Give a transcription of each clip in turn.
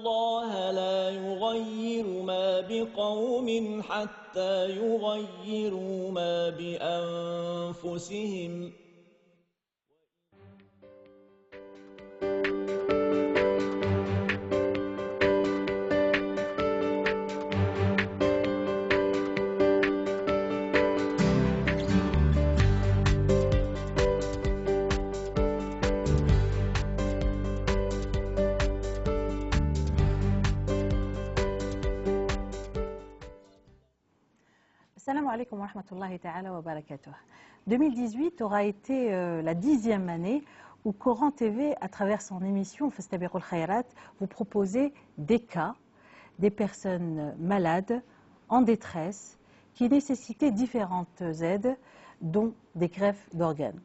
الله لا يغير ما بقوم حتى يغيروا ما بأنفسهم. Assalamu alaikum wa rahmatullahi ta'ala wa barakatuh. 2018 aura été la 10e année où Coran TV, à travers son émission Fastabiqul Khayrat, vous proposait des cas, des personnes malades, en détresse, qui nécessitaient différentes aides, dont des greffes d'organes.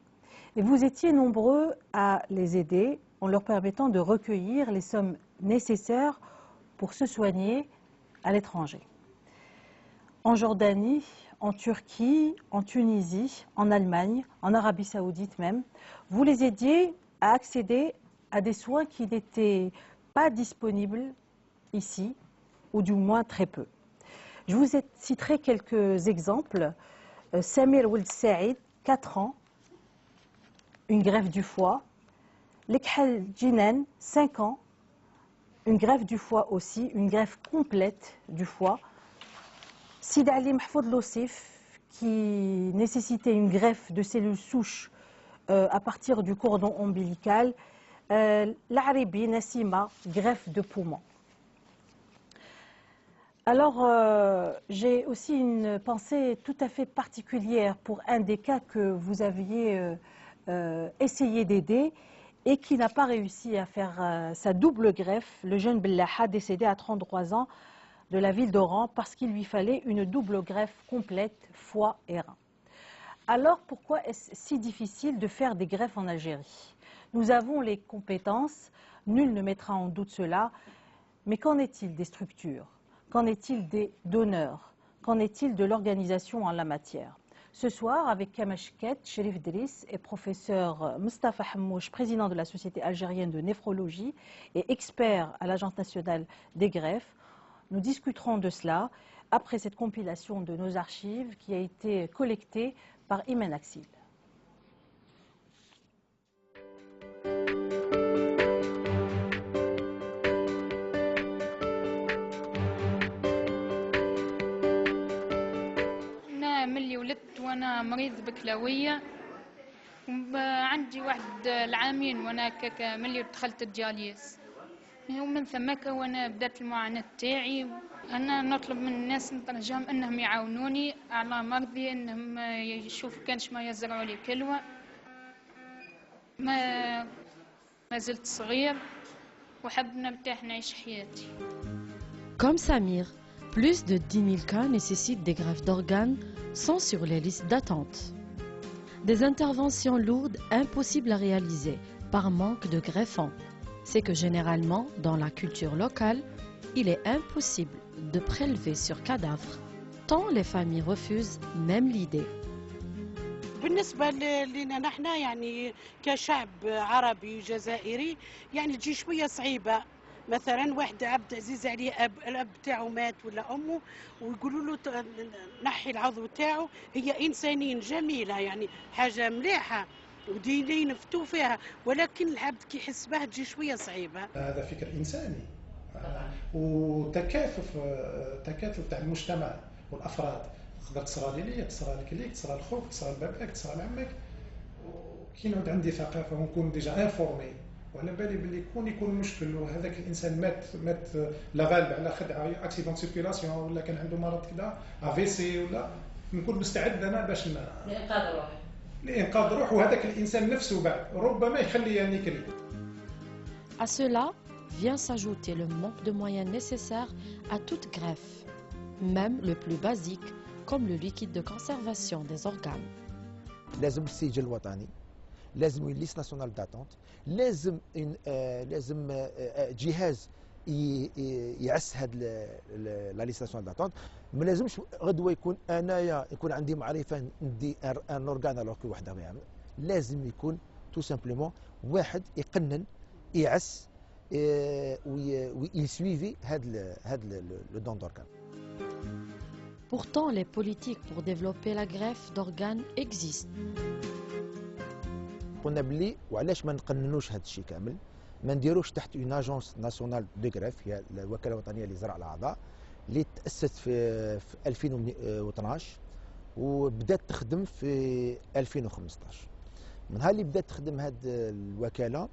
Et vous étiez nombreux à les aider en leur permettant de recueillir les sommes nécessaires pour se soigner à l'étranger. En Jordanie, en Turquie, en Tunisie, en Allemagne, en Arabie Saoudite même, vous les aidiez à accéder à des soins qui n'étaient pas disponibles ici, ou du moins très peu. Je vous citerai quelques exemples. Samir Ould Saïd, 4 ans, une greffe du foie. Lekhal Jinan, 5 ans, une greffe du foie aussi, une greffe complète du foie. Sid Ali Mahfoud Lossif, qui nécessitait une greffe de cellules souches à partir du cordon ombilical. L'Aribi Nassima, greffe de poumon. Alors, j'ai aussi une pensée tout à fait particulière pour un des cas que vous aviez essayé d'aider et qui n'a pas réussi à faire sa double greffe, le jeune Bellaha, décédé à 33 ans, de la ville d'Oran, parce qu'il lui fallait une double greffe complète, foie et rein. Alors pourquoi est-ce si difficile de faire des greffes en Algérie? Nous avons les compétences, nul ne mettra en doute cela, mais qu'en est-il des structures? Qu'en est-il des donneurs? Qu'en est-il de l'organisation en la matière? Ce soir, avec Kamashket, Cherif Driss et professeur Mustafa Hammouch, président de la Société algérienne de néphrologie et expert à l'Agence nationale des greffes, nous discuterons de cela après cette compilation de nos archives qui a été collectée par Imen Aksil. أنا ملي ولدت وأنا مريض بكلوية، عندي واحد العامين وأنا ملي دخلت الجاليس، ومن ثمك وانا بدات المعاناه تاعي. انا نطلب من الناس نترجاهم انهم يعاونوني على مرضي، انهم يشوفوا كانش ما يزرعوا لي كلوه. ما زلت صغير وحب نرتاح نعيش حياتي. Comme Samir, plus de 10 000 cas nécessitent des greffes d'organes, sont sur les listes d'attente. Des interventions lourdes impossibles à réaliser par manque de greffons. C'est que généralement, dans la culture locale, il est impossible de prélever sur cadavre, tant les familles refusent même l'idée. بالنسبة لنا نحن يعني كشعب عربي جزائري يعني تجي شوية صعيبة. مثلا واحد عبد عزيز عليه الأب تاعو مات ولا أمه ويقولوا له نحي العضو تاعو، هي إنسانية جميلة يعني حاجة مليحة ودينين نفتو فيها، ولكن العبد كي يحس بها تجي شوية صعيبة. هذا فكر إنساني وتكاتف تاع المجتمع والأفراد. تقدر تصرى لي، تصرى لك ليك، تصرى لخوك، تصرى لباباك، تصرى لعمك، وكي نعود عندي ثقافة ونكون ديجا انفورمي وعلى بالي باللي يكون مشكل وهذاك الانسان مات لا غالب على خدعه اكسيدون سيركيلاسيون ولا كان عنده مرض كذا افيسي ولا نكون مستعد انا باش لإنقاذ روح وهذاك الانسان نفسه بعد ربما يخليه نيكري. À cela vient s'ajouter le manque de moyens nécessaires à toute greffe, même le plus basique comme le liquide de conservation des organes. لازم السجل الوطني، لازم ليست ناسيونال داتونت، لازم جهاز يعس هاد لا ليست ناسيونال داتونت. ما لازمش غدوه يكون انايا يكون عندي معرفه ندي ان اورغان الوغ كل وحده ما يعمل. لازم يكون تو سامبلومون واحد يقنن يعس ويسويفي هذا لو دون دورغان. Pourtant, les politiques pour développer la greffe d'organes existent. قلنا بلي وعلاش ما نقننوش هذا الشيء كامل، ما نديروش تحت اون اجونس ناسيونال دو غريف، هي الوكاله الوطنيه لزرع الاعضاء اللي تاسست في 2012 وبدات تخدم في 2015. من نهار اللي بدات تخدم هذه الوكاله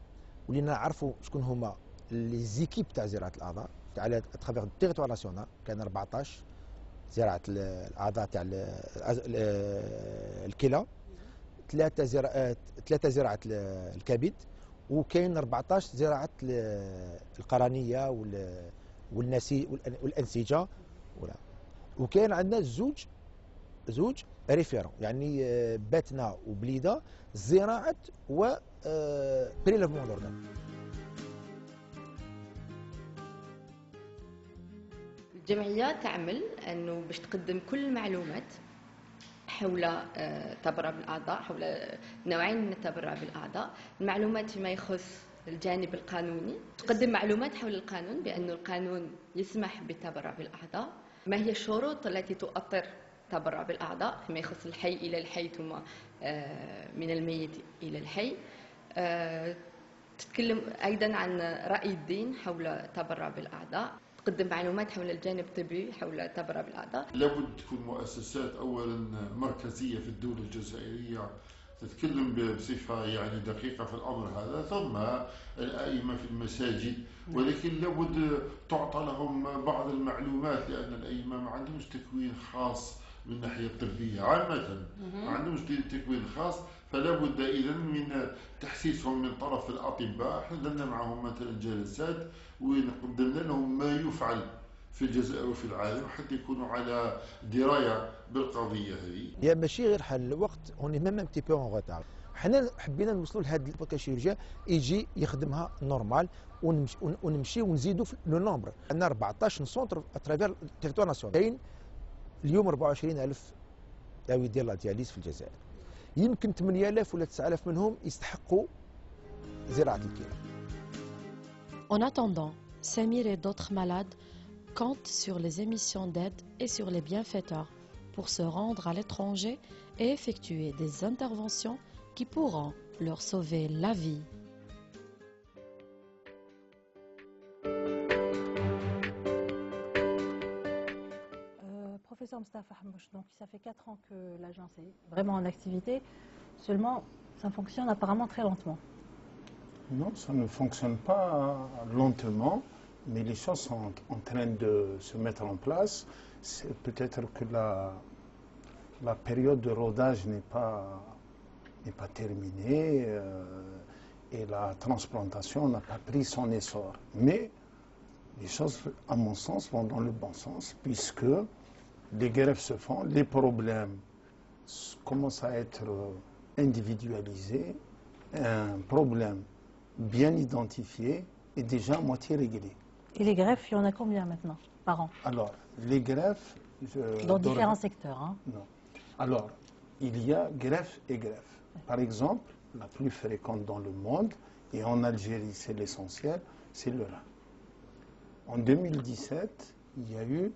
ولينا نعرفوا شكون هما لي زيكيب تاع زراعه الاعضاء تاع اترافيغ التيريتوار ناسيونال. كان 14 زراعه الاعضاء تاع الكلى، ثلاثه زراعه الكبد، وكاين 14 زراعه القرنيه والانسجه، وكاين عندنا زوج ريفيرون يعني باتنا وبليده زراعه و بريلافمون دورغان. الجمعية تعمل أنه باش تقدم كل المعلومات حول تبرع بالأعضاء، حول نوعين من التبرع بالأعضاء، المعلومات فيما يخص الجانب القانوني، تقدم معلومات حول القانون بأن القانون يسمح بالتبرع بالأعضاء، ما هي الشروط التي تؤطر التبرع بالأعضاء فيما يخص الحي إلى الحي ثم من الميت إلى الحي. تتكلم أيضا عن رأي الدين حول التبرع بالأعضاء، تقدم معلومات حول الجانب الطبي حول التبرع بالأعضاء. لابد تكون مؤسسات أولا مركزية في الدولة الجزائرية تتكلم بصفة يعني دقيقة في الأمر هذا، ثم الأئمة في المساجد، ولكن لابد تعطى لهم بعض المعلومات لأن الأئمة ما عندهمش تكوين خاص من الناحية الطبية عامة، ما عندهمش تكوين خاص، فلا بد إذن من تحسيسهم من طرف الأطباء. احنا درنا معهم مثلا جلسات وقدمنا لهم ما يفعل في الجزائر وفي العالم حتى يكونوا على دراية بالقضية هذه. يا ماشي غير حل الوقت، اوني ميم ان بتي بو اون روتار. حنا حبينا نوصلوا لهذا الباكاشيرجيا يجي يخدمها نورمال ونمشي ونزيدوا في لو نومبر. عندنا 14 سونتر اترافير التيريتوار ناسيونال. كاين اليوم 24,000 داوي ديال لا دياليز في الجزائر. يمكن 8,000 ولا 9,000 منهم يستحقوا زراعة الكلى. En attendant, Samir et d'autres malades comptent sur les émissions d'aide et sur les bienfaiteurs pour se rendre à l'étranger et effectuer des interventions qui pourront leur sauver la vie. Professeur Mostafa Hamouch, donc ça fait 4 ans que l'agence est vraiment en activité, seulement ça fonctionne apparemment très lentement. Non, ça ne fonctionne pas lentement, mais les choses sont en train de se mettre en place. Peut-être que la période de rodage n'est pas terminée et la transplantation n'a pas pris son essor. Mais les choses, à mon sens, vont dans le bon sens, puisque les greffes se font, les problèmes commencent à être individualisés, un problème bien identifié est déjà à moitié réglé. Et les greffes, il y en a combien maintenant par an? Alors, les greffes... Dans différents secteurs, hein? Non. Alors, il y a greffe et greffe. Par exemple, la plus fréquente dans le monde, et en Algérie c'est l'essentiel, c'est le rein. En 2017, il y a eu,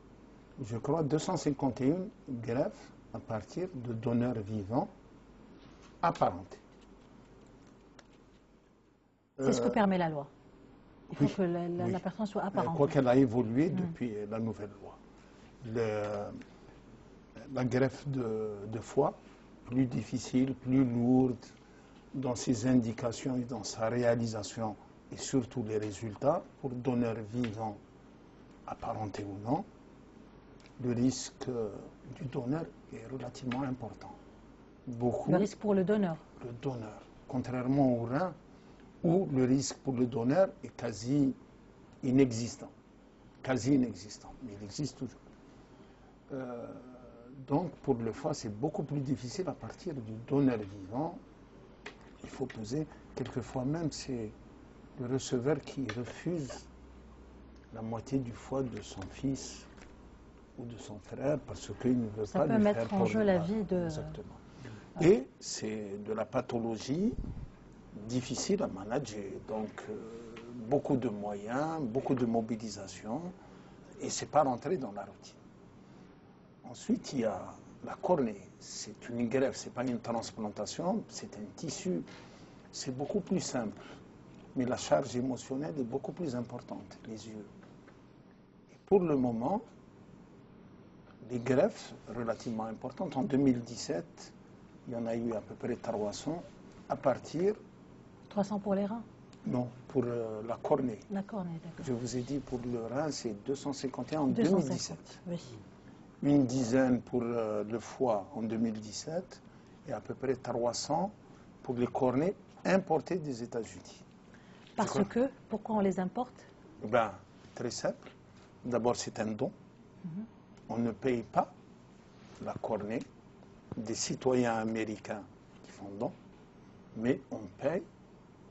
je crois, 251 greffes à partir de donneurs vivants apparentés. C'est ce que permet la loi. Il faut que la personne soit apparente. Quoi qu'elle a évolué depuis la nouvelle loi. La greffe de foie, plus difficile, plus lourde dans ses indications et dans sa réalisation et surtout les résultats pour donneurs vivants, apparentés ou non. Le risque du donneur est relativement important. Beaucoup. Le risque pour le donneur? Le donneur. Contrairement au rein, où le risque pour le donneur est quasi inexistant. Quasi inexistant, mais il existe toujours. Donc pour le foie, c'est beaucoup plus difficile à partir du donneur vivant. Il faut peser, quelquefois même, c'est le receveur qui refuse la moitié du foie de son fils ou de son frère parce qu'il ne veut pas lui faire. Ça peut mettre en jeu la vie de... Exactement. Et c'est de la pathologie difficile à manager. Donc, beaucoup de moyens, beaucoup de mobilisation, et ce n'est pas rentré dans la routine. Ensuite, il y a la cornée. C'est une greffe, ce n'est pas une transplantation, c'est un tissu. C'est beaucoup plus simple. Mais la charge émotionnelle est beaucoup plus importante, les yeux. Et pour le moment, les greffes relativement importantes. En 2017, il y en a eu à peu près 300 à partir... 300 pour les reins? Non, pour la cornée. La cornée, d'accord. Je vous ai dit pour le rein, c'est 251 en 250, 2017. oui. Une dizaine pour le foie en 2017 et à peu près 300 pour les cornées importées des États-Unis. Parce que, pourquoi on les importe? Ben, très simple. D'abord, c'est un don. On ne paye pas la cornée des citoyens américains qui font don, mais on paye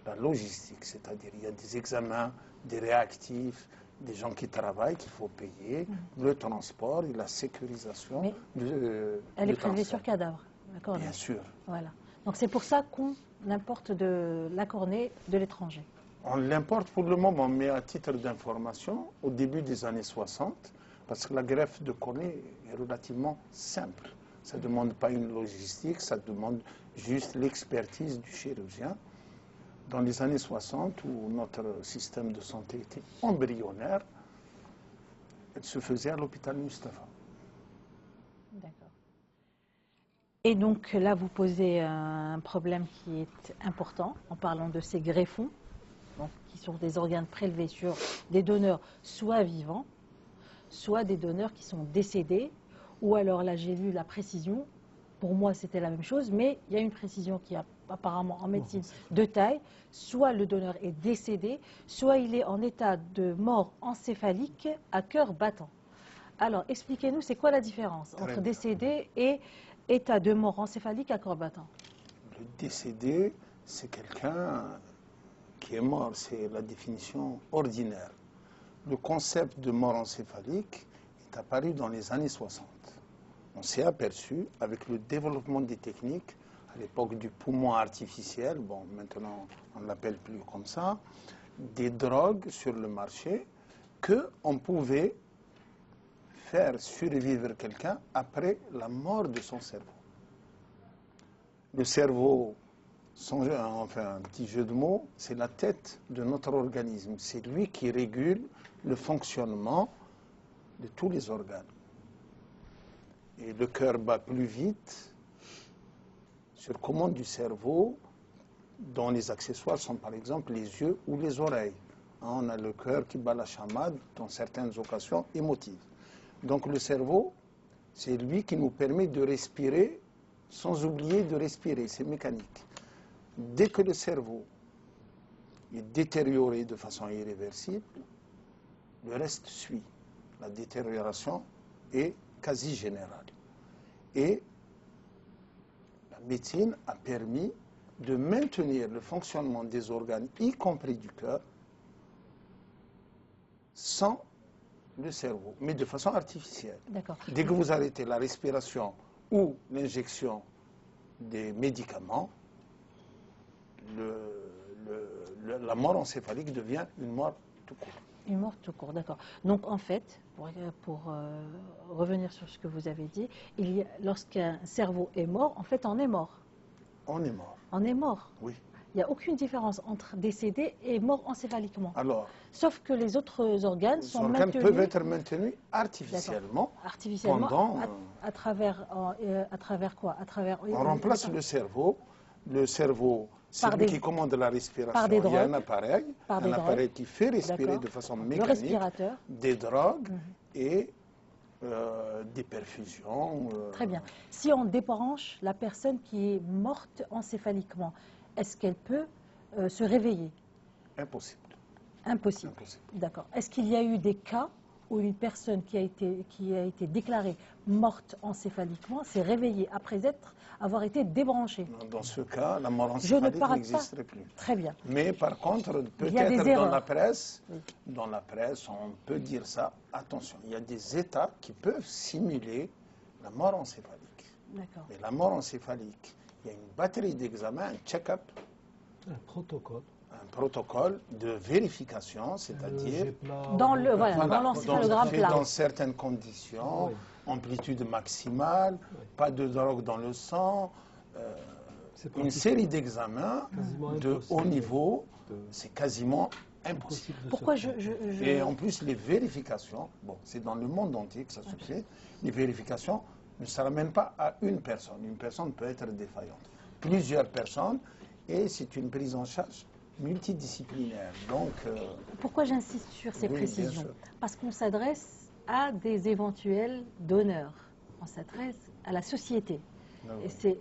la logistique, c'est-à-dire il y a des examens, des réactifs, des gens qui travaillent qu'il faut payer, le transport et la sécurisation. Mais elle est prélevée sur cadavre, la cornée. Bien sûr. Voilà. Donc c'est pour ça qu'on importe de la cornée de l'étranger. On l'importe pour le moment, mais à titre d'information, au début des années 60, parce que la greffe de cornée est relativement simple. Ça ne demande pas une logistique, ça demande juste l'expertise du chirurgien. Dans les années 60, où notre système de santé était embryonnaire, elle se faisait à l'hôpital Mustapha. D'accord. Et donc là, vous posez un problème qui est important en parlant de ces greffons, donc, qui sont des organes prélevés sur des donneurs soit vivants, soit des donneurs qui sont décédés, ou alors là j'ai lu la précision, pour moi c'était la même chose, mais il y a une précision qui a apparemment en médecine de taille, soit le donneur est décédé, soit il est en état de mort encéphalique à cœur battant. Alors expliquez-nous, c'est quoi la différence entre décédé et état de mort encéphalique à cœur battant? Le décédé, c'est quelqu'un qui est mort, c'est la définition ordinaire. Le concept de mort encéphalique est apparu dans les années 60. On s'est aperçu, avec le développement des techniques, à l'époque du poumon artificiel, bon, maintenant on ne l'appelle plus comme ça, des drogues sur le marché, qu'on pouvait faire survivre quelqu'un après la mort de son cerveau. Le cerveau, enfin un petit jeu de mots, c'est la tête de notre organisme. C'est lui qui régule le fonctionnement de tous les organes. Et le cœur bat plus vite sur commande du cerveau, dont les accessoires sont par exemple les yeux ou les oreilles. On a le cœur qui bat la chamade dans certaines occasions émotives. Donc le cerveau, c'est lui qui nous permet de respirer sans oublier de respirer, c'est mécanique. Dès que le cerveau est détérioré de façon irréversible, le reste suit. La détérioration est quasi générale. Et la médecine a permis de maintenir le fonctionnement des organes, y compris du cœur, sans le cerveau, mais de façon artificielle. Dès que vous arrêtez la respiration ou l'injection des médicaments, la mort encéphalique devient une mort tout court. Une mort tout court, d'accord. Donc en fait, pour revenir sur ce que vous avez dit, lorsqu'un cerveau est mort, en fait on est mort. On est mort. On est mort. Oui. Il n'y a aucune différence entre décédé et mort encéphaliquement. Alors, sauf que les autres organes sont maintenus. Les organes peuvent être maintenus artificiellement. Artificiellement. Pendant, à travers quoi? On remplace le cerveau. Le cerveau, c'est lui qui commande la respiration. Il y a un appareil qui fait respirer de façon mécanique. Des drogues et des perfusions. Très bien. Si on débranche la personne qui est morte encéphaliquement, est-ce qu'elle peut se réveiller? Impossible. Impossible. D'accord. Est-ce qu'il y a eu des cas où une personne qui a été déclarée morte encéphaliquement s'est réveillée après avoir été débranchée? Dans ce cas, la mort encéphalique n'existerait plus. Très bien. Mais par contre, peut-être dans la presse, on peut dire ça. Attention, il y a des états qui peuvent simuler la mort encéphalique. D'accord. Mais la mort encéphalique, il y a une batterie d'examens, un check-up. Un protocole. un protocole de vérification, c'est-à-dire dans l'encéphalogramme fait plat. dans certaines conditions, amplitude maximale, pas de drogue dans le sang, une série d'examens de haut niveau, c'est quasiment impossible. Pourquoi Et en plus, les vérifications, bon, c'est dans le monde entier que ça se fait, les vérifications ne se ramènent pas à une personne. Une personne peut être défaillante. Plusieurs personnes, et c'est une prise en charge multidisciplinaire. Donc, pourquoi j'insiste sur ces oui, précisions? Parce qu'on s'adresse à des éventuels donneurs. On s'adresse à la société. Et c'est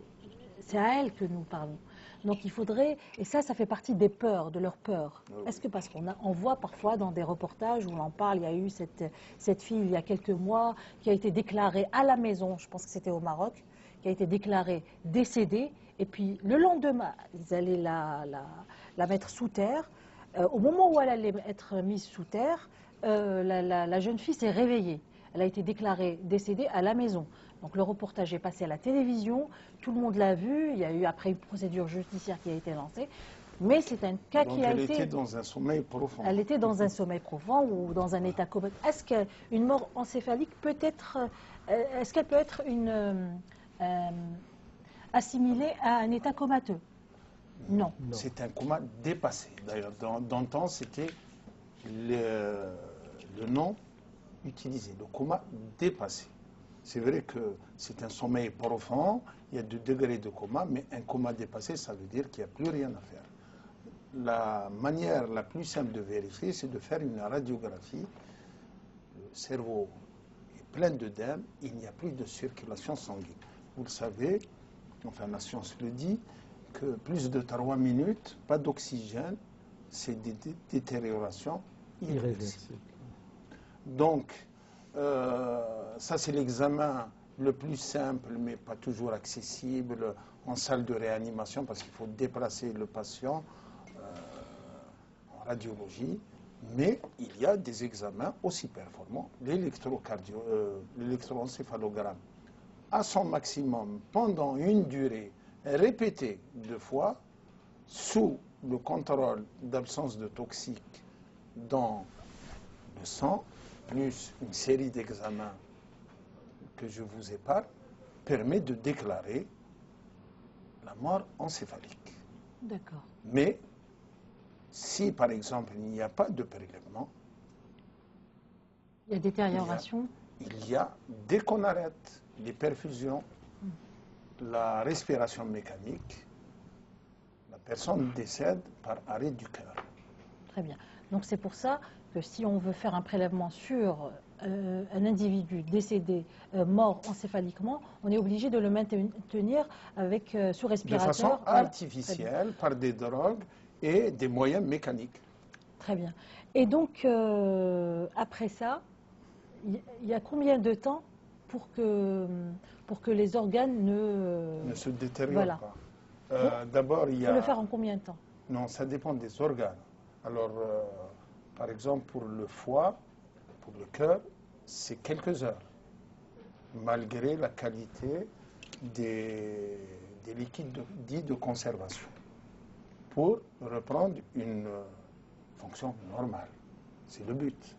à elle que nous parlons. Donc il faudrait, et ça fait partie des peurs, de leurs peurs. Est-ce que parce qu'on voit parfois dans des reportages où on en parle, il y a eu cette fille il y a quelques mois qui a été déclarée à la maison, je pense que c'était au Maroc, qui a été déclarée décédée, et puis le lendemain, ils allaient la mettre sous terre. Au moment où elle allait être mise sous terre, la jeune fille s'est réveillée. Elle a été déclarée décédée à la maison. Donc le reportage est passé à la télévision, tout le monde l'a vu, il y a eu après une procédure judiciaire qui a été lancée, mais c'est un cas qui a été... Elle était dans un sommeil profond. Elle était dans un sommeil profond ou dans un état comateux. Est-ce qu'une mort encéphalique peut être... Est-ce qu'elle peut être assimilée à un état comateux? Non. C'est un coma dépassé. D'ailleurs, dans le temps, c'était le nom utilisé, le coma dépassé. C'est vrai que c'est un sommeil profond, il y a 2 degrés de coma, mais un coma dépassé, ça veut dire qu'il n'y a plus rien à faire. La manière la plus simple de vérifier, c'est de faire une radiographie. Le cerveau est plein d'œdème, il n'y a plus de circulation sanguine. Vous le savez, enfin la science le dit, que plus de 3 minutes, pas d'oxygène, c'est des détériorations irréversibles. Donc, ça c'est l'examen le plus simple, mais pas toujours accessible en salle de réanimation, parce qu'il faut déplacer le patient en radiologie. Mais il y a des examens aussi performants. L'électroencéphalogramme, à son maximum, pendant une durée répétée 2 fois, sous le contrôle d'absence de toxiques dans le sang, plus une série d'examens que je vous épargne, permet de déclarer la mort encéphalique. D'accord. Mais si, par exemple, il n'y a pas de prélèvement, il y a détérioration. Il y a, dès qu'on arrête les perfusions, la respiration mécanique, la personne décède par arrêt du cœur. Très bien. Donc c'est pour ça que si on veut faire un prélèvement sur un individu décédé, mort encéphaliquement, on est obligé de le maintenir avec sous respirateur. De façon artificielle, par des drogues et des moyens mécaniques. Très bien. Et donc, après ça, il y a combien de temps pour que les organes ne se détériorent pas? D'abord, il y a... Il faut le faire en combien de temps? Non, ça dépend des organes. Alors, par exemple, pour le foie, pour le cœur, c'est quelques heures, malgré la qualité des liquides dits de conservation, pour reprendre une fonction normale. C'est le but.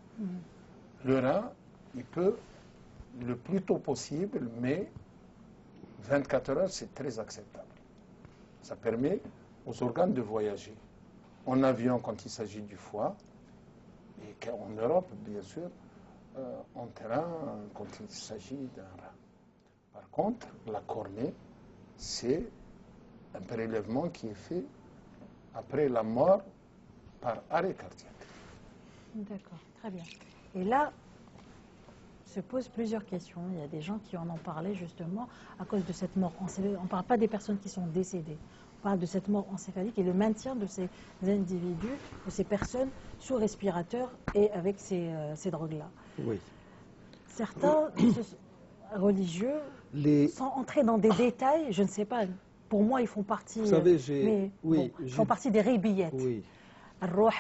Le rein, il peut le plus tôt possible, mais 24 heures, c'est très acceptable. Ça permet aux organes de voyager. En avion, quand il s'agit du foie, et en Europe, bien sûr, en terrain, quand il s'agit d'un rein. Par contre, la cornée, c'est un prélèvement qui est fait après la mort par arrêt cardiaque. D'accord, très bien. Et là, se posent plusieurs questions. Il y a des gens qui en ont parlé justement à cause de cette mort encéphalique. On ne parle pas des personnes qui sont décédées. On parle de cette mort encéphalique et le maintien de ces individus, de ces personnes sous respirateur et avec ces drogues-là. Oui. Certains religieux sans entrer dans des détails, je ne sais pas, pour moi ils font partie, Vous savez, ils font partie des rébillettes. Oui.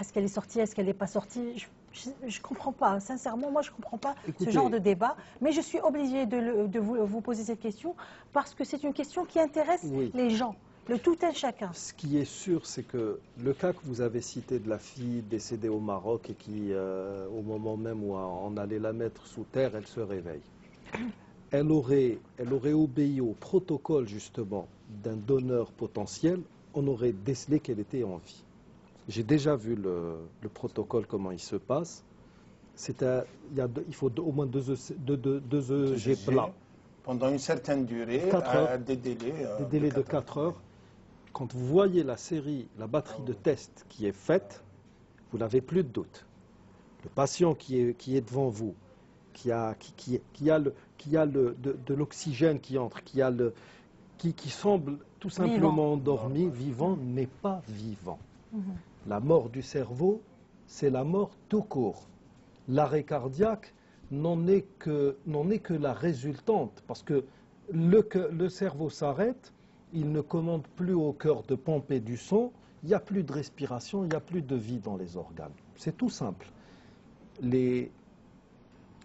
Est-ce qu'elle est sortie, est-ce qu'elle n'est pas sortie? Je ne comprends pas, sincèrement, moi je ne comprends pas Écoutez, ce genre de débat, mais je suis obligée de vous poser cette question parce que c'est une question qui intéresse les gens. le tout un chacun. Ce qui est sûr, c'est que le cas que vous avez cité de la fille décédée au Maroc et qui, au moment même où on allait la mettre sous terre, elle se réveille. Elle aurait obéi au protocole justement d'un donneur potentiel, on aurait décelé qu'elle était en vie. J'ai déjà vu le protocole, comment il se passe. Il faut au moins deux EEG plats. Pendant une certaine durée, 4 heures, des délais, de 4 heures. Quand vous voyez la batterie de tests qui est faite, vous n'avez plus de doute. Le patient qui est devant vous, qui a de l'oxygène qui entre, qui semble tout simplement endormi, vivant, n'est pas vivant. La mort du cerveau, c'est la mort tout court. L'arrêt cardiaque n'en est que la résultante, parce que le cerveau s'arrête, il ne commande plus au cœur de pomper du sang, il n'y a plus de respiration, il n'y a plus de vie dans les organes. C'est tout simple. Les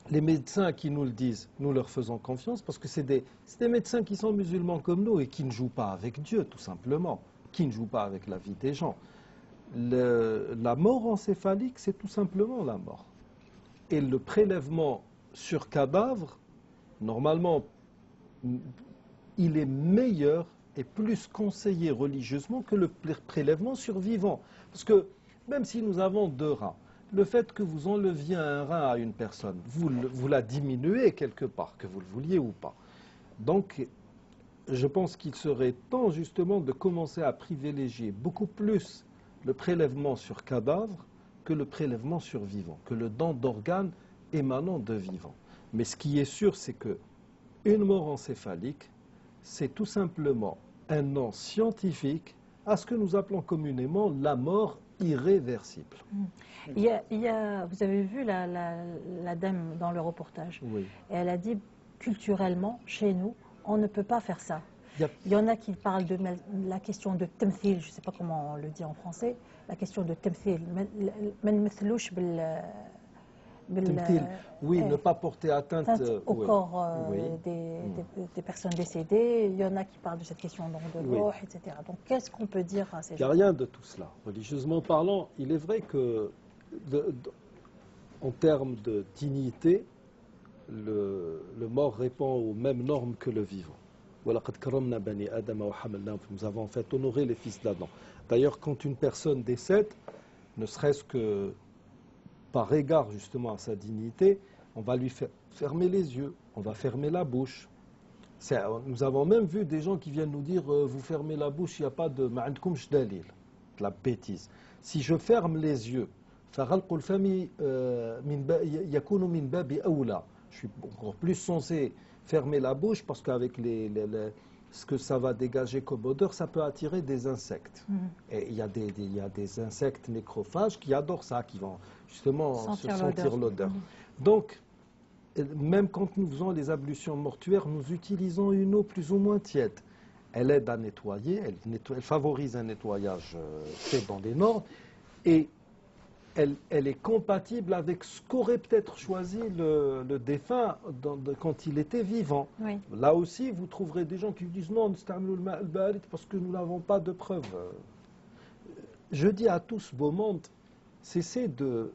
médecins qui nous le disent, nous leur faisons confiance, parce que c'est des médecins qui sont musulmans comme nous et qui ne jouent pas avec Dieu, tout simplement, qui ne jouent pas avec la vie des gens. La mort encéphalique, c'est tout simplement la mort. Et le prélèvement sur cadavre, normalement, il est meilleur et plus conseillé religieusement que le prélèvement sur vivant. Parce que même si nous avons 2 reins, le fait que vous enleviez un rein à une personne, vous la diminuez quelque part, que vous le vouliez ou pas. Donc, je pense qu'il serait temps justement de commencer à privilégier beaucoup plus le prélèvement sur cadavre que le prélèvement sur vivant, que le don d'organes émanant de vivant. Mais ce qui est sûr, c'est que une mort encéphalique, c'est tout simplement un nom scientifique à ce que nous appelons communément la mort irréversible. Vous avez vu la dame dans le reportage. Oui. Et elle a dit, culturellement, chez nous, on ne peut pas faire ça. Yep. Il y en a qui parlent de la question de temthil, je ne sais pas comment on le dit en français, la question de temthil. Oui, ne pas porter atteinte au corps des personnes décédées. Il y en a qui parlent de cette question de l'eau, etc. Donc qu'est-ce qu'on peut dire à ces gens? Il n'y a rien de tout cela. Religieusement parlant, il est vrai que, en termes de dignité, le mort répond aux mêmes normes que le vivant. Nous avons en fait honoré les fils d'Adam. D'ailleurs, quand une personne décède, ne serait-ce que par égard justement à sa dignité, on va lui fermer les yeux, on va fermer la bouche. Nous avons même vu des gens qui viennent nous dire vous fermez la bouche, il n'y a pas de ma'andkoumch dalil, de la bêtise. Si je ferme les yeux, je suis encore plus censé fermer la bouche parce qu'avec ce que ça va dégager comme odeur, ça peut attirer des insectes. Et il y a des insectes nécrophages qui adorent ça, qui vont justement sentir l'odeur. Donc, même quand nous faisons les ablutions mortuaires, nous utilisons une eau plus ou moins tiède. Elle aide à nettoyer, elle favorise un nettoyage fait dans des normes, et elle est compatible avec ce qu'aurait peut-être choisi le défunt quand il était vivant. Oui. Là aussi, vous trouverez des gens qui disent non, parce que nous n'avons pas de preuves. Je dis à tout ce beau monde, cessez de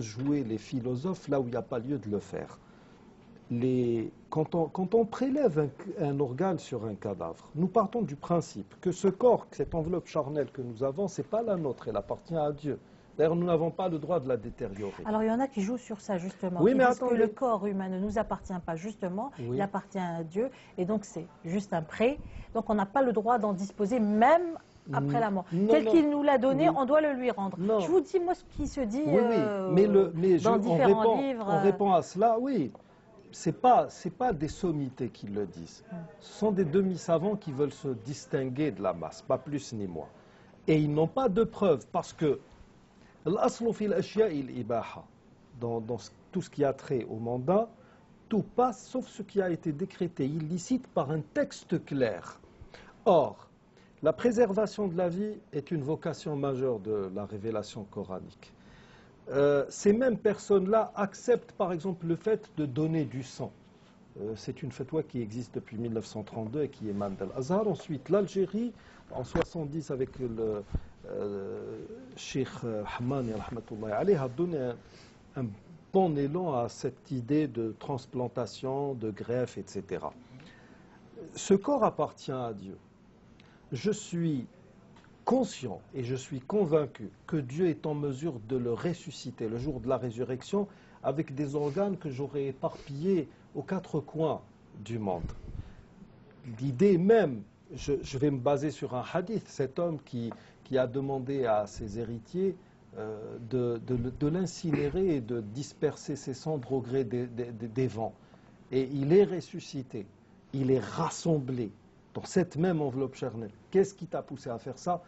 jouer les philosophes là où il n'y a pas lieu de le faire. Quand on prélève un organe sur un cadavre, nous partons du principe que ce corps, cette enveloppe charnelle que nous avons, ce n'est pas la nôtre, elle appartient à Dieu. D'ailleurs, nous n'avons pas le droit de la détériorer. Alors, il y en a qui jouent sur ça, justement. Oui, qui mais disent attendez. que le corps humain ne nous appartient pas, justement. Oui. Il appartient à Dieu. Et donc, c'est juste un prêt. Donc, on n'a pas le droit d'en disposer, même après la mort. Tel qu'il nous l'a donné, on doit le lui rendre. Non. Je vous dis, moi, ce qui se dit dans différents livres. On répond à cela, oui. Ce n'est pas des sommités qui le disent. Ce sont des demi-savants qui veulent se distinguer de la masse, pas plus ni moins. Et ils n'ont pas de preuves, parce que l'aslu fil ashya'i al-ibaha, dans tout ce qui a trait au mandat, tout passe sauf ce qui a été décrété illicite par un texte clair. Or, la préservation de la vie est une vocation majeure de la révélation coranique. Ces mêmes personnes-là acceptent par exemple le fait de donner du sang. C'est une fatwa qui existe depuis 1932 et qui émane d'Al-Azhar. Ensuite, l'Algérie, en 70, avec le Cheikh Hamani, a donné un bon élan à cette idée de transplantation, de greffe, etc. Ce corps appartient à Dieu. Je suis conscient et je suis convaincu que Dieu est en mesure de le ressusciter le jour de la résurrection avec des organes que j'aurais éparpillés aux quatre coins du monde. L'idée même, je vais me baser sur un hadith, cet homme qui a demandé à ses héritiers de l'incinérer et de disperser ses cendres au gré des vents. Et il est ressuscité, il est rassemblé dans cette même enveloppe charnelle. Qu'est-ce qui t'a poussé à faire ça?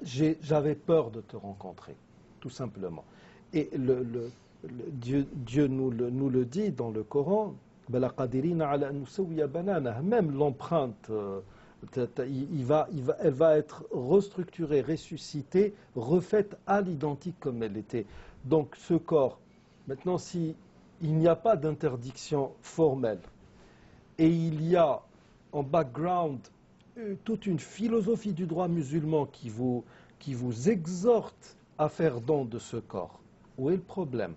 J'avais peur de te rencontrer, tout simplement. Et Dieu nous le dit dans le Coran, même l'empreinte, elle va être restructurée, ressuscitée, refaite à l'identique comme elle était. Donc ce corps, maintenant s'il n'y a pas d'interdiction formelle, et il y a en background toute une philosophie du droit musulman qui vous exhorte à faire don de ce corps, où est le problème?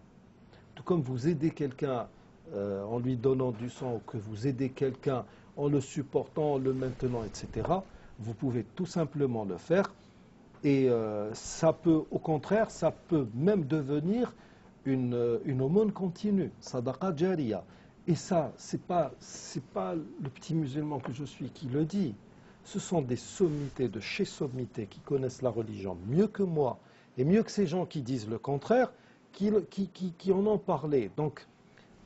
Tout comme vous aidez quelqu'un en lui donnant du sang, ou que vous aidez quelqu'un en le supportant, en le maintenant, etc., vous pouvez tout simplement le faire. Et ça peut, au contraire, ça peut même devenir une aumône continue, sadaqa jariya. Et ça, c'est pas le petit musulman que je suis qui le dit. Ce sont des sommités de chez sommités qui connaissent la religion mieux que moi, et mieux que ces gens qui disent le contraire, qui en ont parlé. Donc,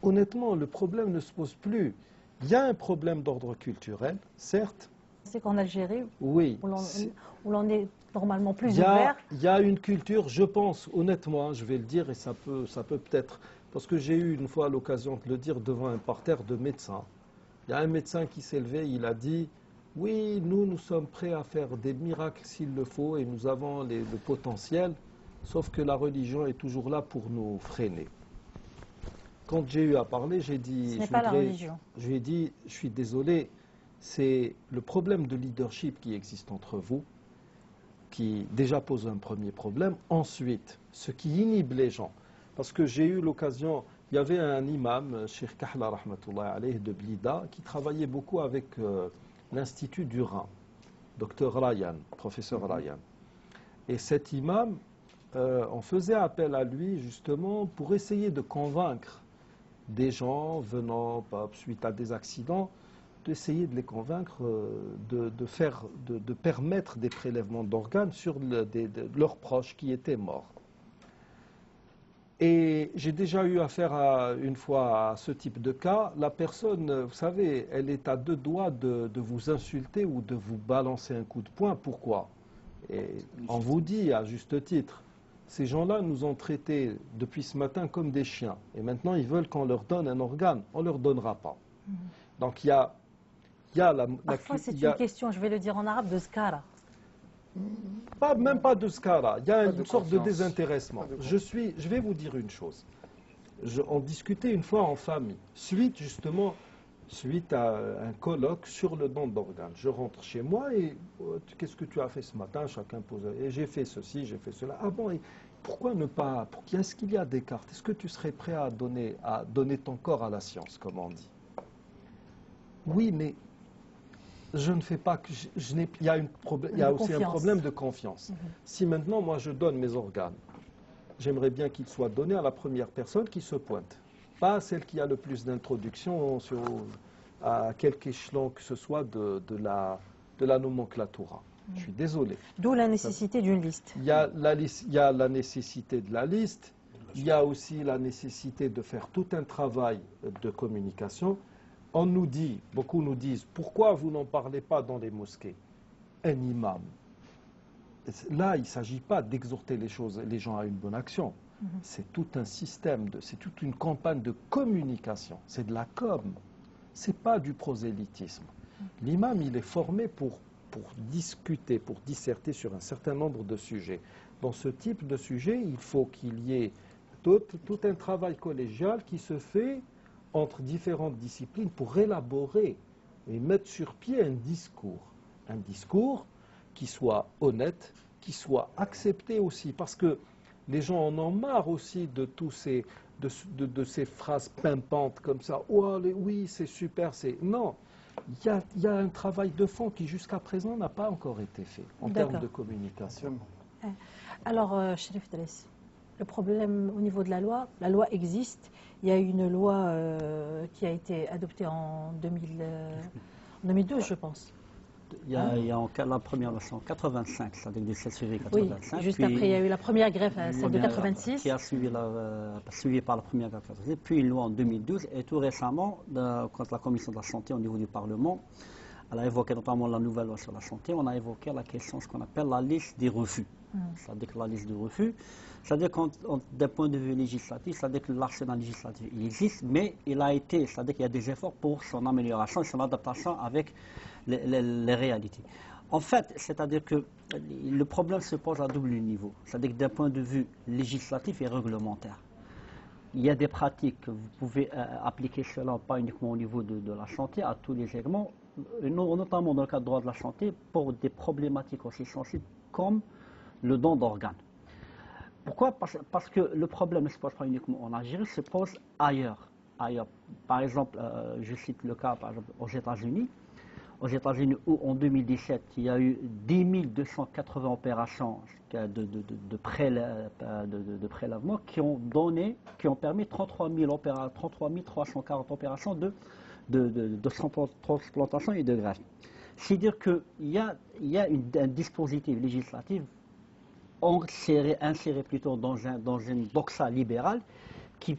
honnêtement, le problème ne se pose plus. Il y a un problème d'ordre culturel, certes. C'est qu'en Algérie, oui, où l'on est normalement plus ouvert. Il y a une culture, je pense, honnêtement, je vais le dire, et ça peut peut-être, parce que j'ai eu une fois l'occasion de le dire devant un parterre de médecins. Il y a un médecin qui s'est levé, il a dit, oui, nous sommes prêts à faire des miracles s'il le faut, et nous avons le potentiel, sauf que la religion est toujours là pour nous freiner. Quand j'ai eu à parler, j'ai dit, ce n'est pas la religion. Je lui ai dit, je suis désolé, c'est le problème de leadership qui existe entre vous, qui déjà pose un premier problème. Ensuite, ce qui inhibe les gens, parce que j'ai eu l'occasion, il y avait un imam, Cheikh Kahla rahmatullah alayhi de Blida, qui travaillait beaucoup avec l'Institut du Rhin, Dr Ryan, professeur Ryan. Et cet imam, on faisait appel à lui justement pour essayer de convaincre des gens venant suite à des accidents, d'essayer de les convaincre de permettre des prélèvements d'organes sur leurs proches qui étaient morts. Et j'ai déjà eu affaire une fois à ce type de cas. La personne, vous savez, elle est à deux doigts de vous insulter ou de vous balancer un coup de poing. Pourquoi? Et on vous dit à juste titre, ces gens-là nous ont traités depuis ce matin comme des chiens. Et maintenant, ils veulent qu'on leur donne un organe. On ne leur donnera pas. Donc il y a Parfois, c'est une question, je vais le dire en arabe, de skara. Même pas de skara. Il y a une sorte de désintéressement. Je vais vous dire une chose. On discutait une fois en famille, suite à un colloque sur le don d'organes. Je rentre chez moi et qu'est-ce que tu as fait ce matin? Chacun pose. Et j'ai fait ceci, j'ai fait cela. Ah bon, et pourquoi ne pas? Est-ce qu'il y a des cartes? Est-ce que tu serais prêt à donner ton corps à la science, comme on dit? Oui, mais je ne fais pas que il y a aussi un problème de confiance. Si maintenant moi je donne mes organes, j'aimerais bien qu'ils soient donnés à la première personne qui se pointe, pas celle qui a le plus d'introduction à quelque échelon que ce soit de la nomenclatura. Je suis désolé. D'où la nécessité d'une liste. Il y a la nécessité de la liste, il y a aussi la nécessité de faire tout un travail de communication. On nous dit, beaucoup nous disent, pourquoi vous n'en parlez pas dans les mosquées? Un imam. Là, il ne s'agit pas d'exhorter les gens à une bonne action. C'est tout un système, c'est toute une campagne de communication. C'est de la com. Ce n'est pas du prosélytisme. L'imam, il est formé pour discuter, pour disserter sur un certain nombre de sujets. Dans ce type de sujet, il faut qu'il y ait tout un travail collégial qui se fait entre différentes disciplines pour élaborer et mettre sur pied un discours qui soit honnête, qui soit accepté aussi, parce que les gens en ont marre aussi de de ces phrases pimpantes comme ça. Oh, oui, c'est super, non. Il y a un travail de fond qui jusqu'à présent n'a pas encore été fait en termes de communication. Alors, Chérif Dress, le problème au niveau de la loi existe. Il y a une loi qui a été adoptée en 2012, je pense. Il y a la première version en 85, c'est-à-dire du 16 février 85. Oui, juste après, il y a eu la première greffe, celle de 86. Qui a suivi par la première greffe 86, puis une loi en 2012, et tout récemment, quand la Commission de la Santé au niveau du Parlement, elle a évoqué notamment la nouvelle loi sur la santé, on a évoqué la question, ce qu'on appelle la liste des refus. C'est-à-dire que la liste de refus, c'est-à-dire d'un point de vue législatif, c'est-à-dire que l'arsenal législatif il existe, mais c'est-à-dire qu'il y a des efforts pour son amélioration et son adaptation avec les réalités. En fait, c'est-à-dire que le problème se pose à double niveau, c'est-à-dire que d'un point de vue législatif et réglementaire. Il y a des pratiques, vous pouvez appliquer cela pas uniquement au niveau de la santé, à tous les segments, notamment dans le cadre du droit de la santé, pour des problématiques aussi sensibles comme le don d'organes. Pourquoi? Parce que le problème ne se pose pas uniquement en Algérie, se pose ailleurs. Par exemple, je cite le cas par exemple, aux États-Unis, où en 2017, il y a eu 10 280 opérations de prélèvement qui ont permis 33 340 opérations de transplantation et de greffe. C'est-à-dire qu'il y a un dispositif législatif inséré plutôt dans une doxa libérale qui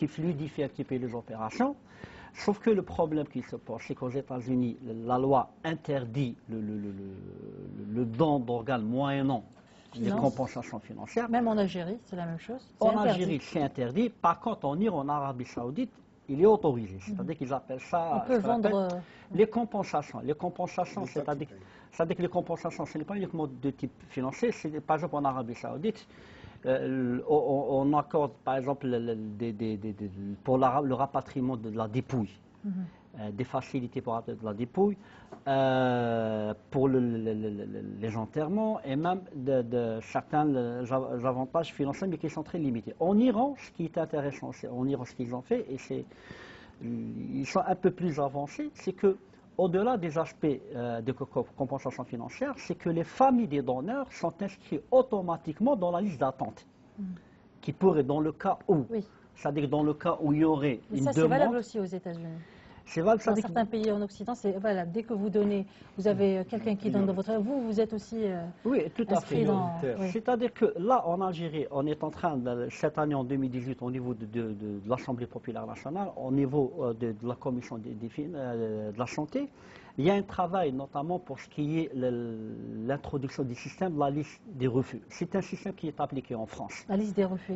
fluidifie un petit peu les opérations. Sauf que le problème qui se pose, c'est qu'aux États-Unis, la loi interdit le don d'organes moyennant des compensations financières. Même en Algérie, c'est la même chose. En Algérie, c'est interdit. Par contre, en Iran, en Arabie Saoudite, il est autorisé. C'est-à-dire qu'ils appellent ça les compensations. Les compensations, c'est-à-dire que les compensations, ce n'est pas uniquement de type financier. Par exemple, en Arabie Saoudite, on accorde, par exemple, pour le rapatriement de la dépouille, des facilités pour de la dépouille, pour les enterrements et même de certains avantages financiers, mais qui sont très limités. En Iran, ce qui est intéressant, en Iran, ce qu'ils ont fait, et ils sont un peu plus avancés, c'est que au-delà des aspects de compensation financière, c'est que les familles des donneurs sont inscrites automatiquement dans la liste d'attente, qui pourrait, dans le cas où, c'est-à-dire dans le cas où il y aurait une demande. Ça, c'est valable aussi aux États-Unis. Dans certains pays en Occident, c'est valable. Dès que vous donnez, vous avez quelqu'un qui donne dans votre... Vous êtes aussi tout à fait. C'est-à-dire que là, en Algérie, on est en train, cette année en 2018, au niveau de l'Assemblée populaire nationale, au niveau de la commission de la santé, il y a un travail notamment pour ce qui est l'introduction du système de la liste des refus. C'est un système qui est appliqué en France. La liste des refus,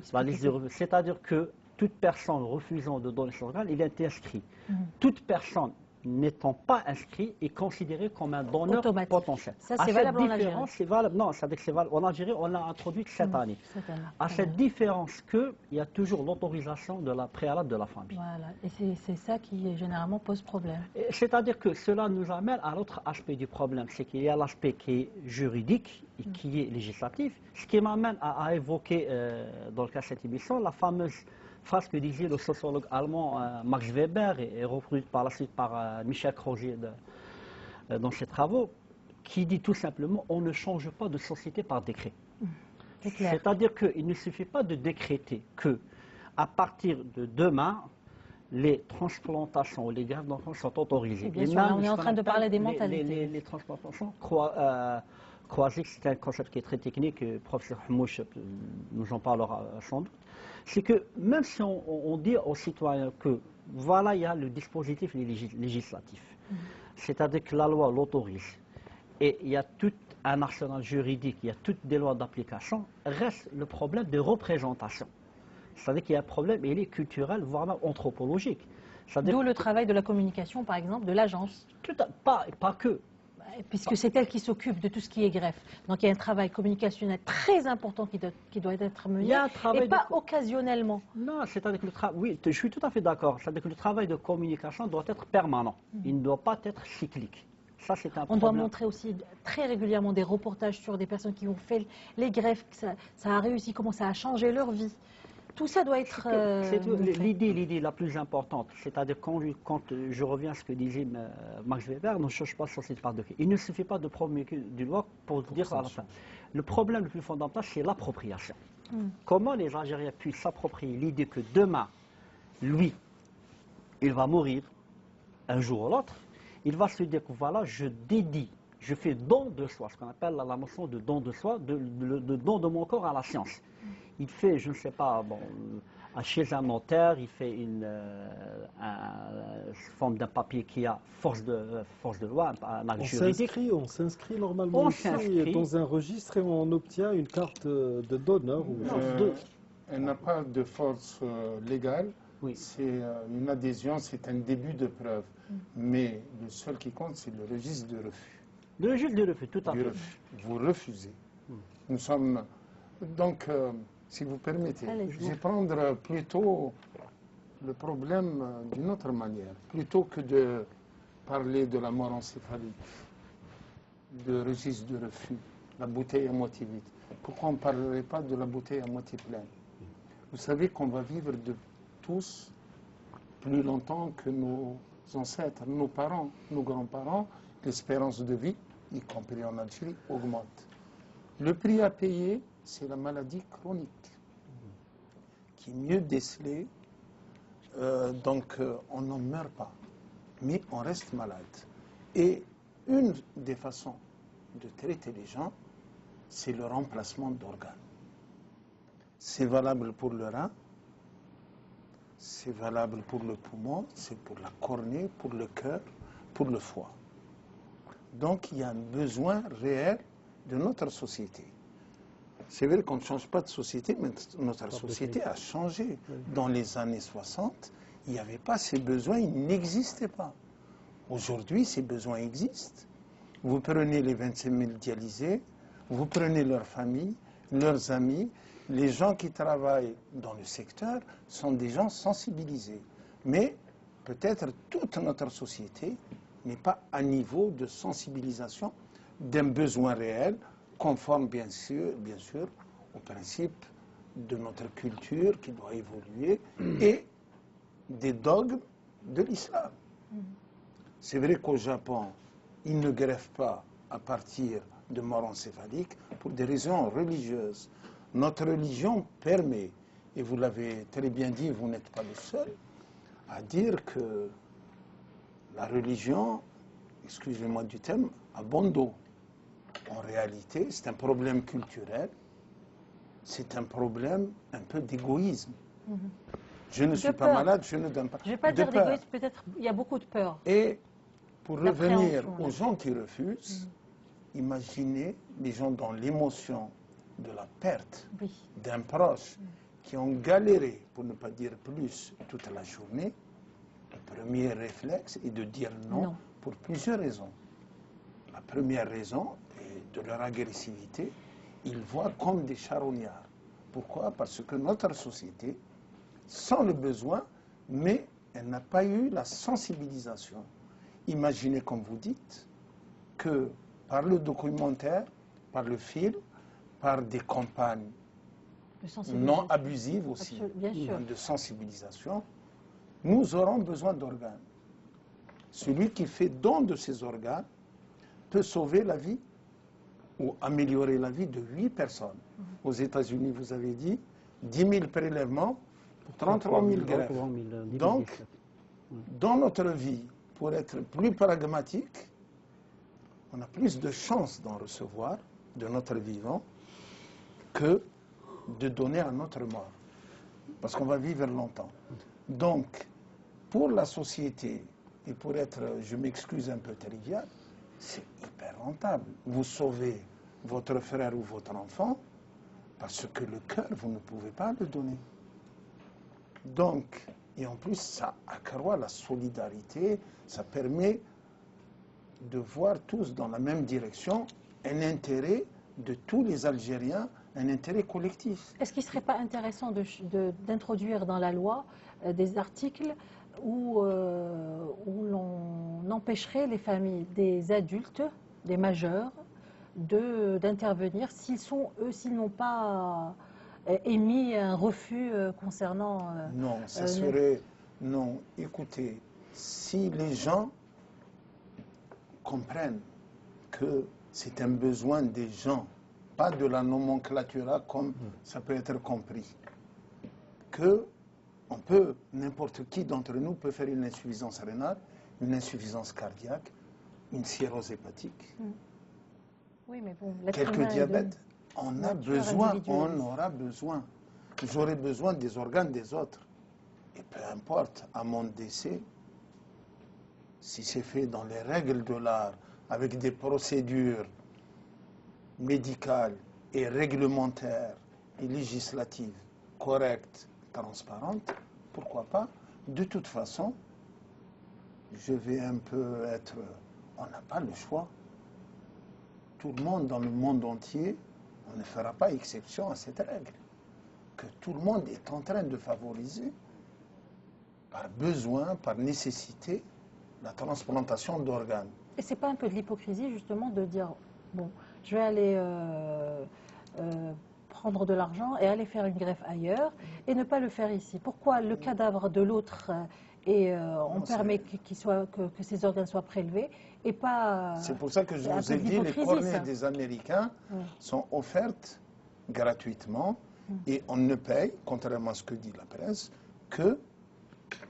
c'est-à-dire que toute personne refusant de donner son organe, il est inscrit. Toute personne n'étant pas inscrite est considérée comme un donneur potentiel. Ça, c'est valable en Algérie. Non, c'est-à-dire que c'est valable. En Algérie, on l'a introduit cette année. À cette différence qu'il y a toujours l'autorisation de la préalable de la famille. Voilà, et c'est ça qui généralement pose problème. C'est-à-dire que cela nous amène à l'autre aspect du problème, c'est qu'il y a l'aspect qui est juridique et qui est législatif, ce qui m'amène à évoquer, dans le cas de cette émission, la fameuse phrase que disait le sociologue allemand Max Weber et reproduite par la suite par Michel Crozier dans ses travaux, qui dit tout simplement on ne change pas de société par décret. C'est-à-dire qu'il ne suffit pas de décréter que à partir de demain, les transplantations ou les greffes d'enfants sont autorisées. Bien sûr, là, on est en train de parler des mentalités. Les transplantations croisées, c'est un concept qui est très technique, le professeur Hamouche nous en parlera sans doute. C'est que même si on dit aux citoyens que voilà, il y a le dispositif législatif, c'est-à-dire que la loi l'autorise, et il y a tout un arsenal juridique, il y a toutes des lois d'application, reste le problème de représentation. C'est-à-dire qu'il y a un problème, et il est culturel, voire même anthropologique. D'où le travail de la communication, par exemple, de l'agence. Pas que. Puisque c'est elle qui s'occupe de tout ce qui est greffe. Donc il y a un travail communicationnel très important qui doit être mené, et pas occasionnellement. Non, c'est-à-dire que le travail, oui, je suis tout à fait d'accord. C'est-à-dire que le travail de communication doit être permanent. Il ne doit pas être cyclique. Ça, c'est un On problème. doit montrer aussi très régulièrement des reportages sur des personnes qui ont fait les greffes, que ça a réussi, comment ça a changé leur vie. Tout ça doit être... L'idée la plus importante, c'est-à-dire quand je reviens à ce que disait Max Weber, ne cherche pas sur cette part de qui. Il ne suffit pas de promulguer du loi pour dire ça à la fin. Le problème le plus fondamental, c'est l'appropriation. Comment les Algériens puissent s'approprier l'idée que demain, lui, il va mourir un jour ou l'autre, il va se dire que voilà, je dédie, je fais don de soi, ce qu'on appelle la notion de don de soi, de don de mon corps à la science. Il fait, je ne sais pas, bon, chez un notaire, il fait une forme d'un papier qui a force de loi, un acte juridique. On s'inscrit normalement ici dans un registre et on obtient une carte de donneur. Elle n'a pas de force légale. Oui. C'est une adhésion, c'est un début de preuve. Mais le seul qui compte, c'est le registre de refus. Le registre de refus, tout à fait. Vous refusez. Nous sommes... Donc, si vous permettez, je vais prendre plutôt le problème d'une autre manière. Plutôt que de parler de la mort encéphalique, de registre de refus, la bouteille à moitié vide, pourquoi on ne parlerait pas de la bouteille à moitié pleine? Vous savez qu'on va vivre tous plus longtemps que nos ancêtres, nos parents, nos grands-parents. L'espérance de vie, y compris en Algérie, augmente. Le prix à payer, c'est la maladie chronique, qui est mieux décelée, donc on n'en meurt pas, mais on reste malade. Et une des façons de traiter les gens, c'est le remplacement d'organes. C'est valable pour le rein, c'est valable pour le poumon, c'est pour la cornée, pour le cœur, pour le foie. Donc il y a un besoin réel de notre société. C'est vrai qu'on ne change pas de société, mais notre société a changé. Dans les années 60, il n'y avait pas ces besoins, ils n'existaient pas. Aujourd'hui, ces besoins existent. Vous prenez les 25 000 dialysés, vous prenez leurs familles, leurs amis, les gens qui travaillent dans le secteur sont des gens sensibilisés. Mais peut-être toute notre société n'est pas à niveau de sensibilisation d'un besoin réel, conforme bien sûr au principe de notre culture qui doit évoluer et des dogmes de l'islam. C'est vrai qu'au Japon, ils ne greffent pas à partir de mort encéphalique pour des raisons religieuses. Notre religion permet, et vous l'avez très bien dit, vous n'êtes pas le seul, à dire que la religion, excusez-moi du terme, a bon dos. En réalité, c'est un problème culturel, c'est un problème un peu d'égoïsme. Je ne suis pas malade, je ne donne pas. Je ne vais pas dire d'égoïsme, peut-être il y a beaucoup de peur. Et pour revenir aux gens qui refusent, imaginez les gens dans l'émotion de la perte d'un proche qui ont galéré, pour ne pas dire plus, toute la journée. Le premier réflexe est de dire non. Pour plusieurs raisons. La première raison est de leur agressivité. Ils voient comme des charognards. Pourquoi? Parce que notre société sent le besoin, mais elle n'a pas eu la sensibilisation. Imaginez, comme vous dites, que par le documentaire, par le film, par des campagnes non abusives aussi, de sensibilisation, nous aurons besoin d'organes. Celui qui fait don de ses organes peut sauver la vie ou améliorer la vie de 8 personnes. Aux États-Unis, vous avez dit 10 000 prélèvements, 33 000 greffes. Donc, dans notre vie, pour être plus pragmatique, on a plus de chances d'en recevoir de notre vivant que de donner à notre mort. Parce qu'on va vivre longtemps. Donc, pour la société, et pour être, je m'excuse un peu trivial, c'est hyper rentable. Vous sauvez votre frère ou votre enfant parce que le cœur, vous ne pouvez pas le donner. Donc, et en plus, ça accroît la solidarité, ça permet de voir tous dans la même direction un intérêt de tous les Algériens, un intérêt collectif. Est-ce qu'il ne serait pas intéressant d'introduire dans la loi des articles où l'on empêcherait les familles des adultes, des majeurs, d'intervenir s'ils n'ont pas émis un refus concernant... non, ça serait... Non, écoutez, si les gens comprennent que c'est un besoin des gens, pas de la nomenclature comme ça peut être compris, que n'importe qui d'entre nous peut faire une insuffisance rénale, une insuffisance cardiaque, une cirrhose hépatique, oui, mais bon, quelques diabètes. On a besoin, on aura besoin. J'aurai besoin des organes des autres. Et peu importe, à mon décès, si c'est fait dans les règles de l'art, avec des procédures médicales et réglementaires et législatives correctes, transparentes, pourquoi pas? De toute façon, je vais un peu être... On n'a pas le choix. Tout le monde dans le monde entier, on ne fera pas exception à cette règle, que tout le monde est en train de favoriser, par besoin, par nécessité, la transplantation d'organes. Et c'est pas un peu de l'hypocrisie justement de dire, bon, je vais aller prendre de l'argent et aller faire une greffe ailleurs et ne pas le faire ici? Pourquoi le cadavre de l'autre on permet que ces organes soient prélevés et pas... C'est pour ça que je vous ai dit, les cornées des Américains sont offertes gratuitement et on ne paye, contrairement à ce que dit la presse, que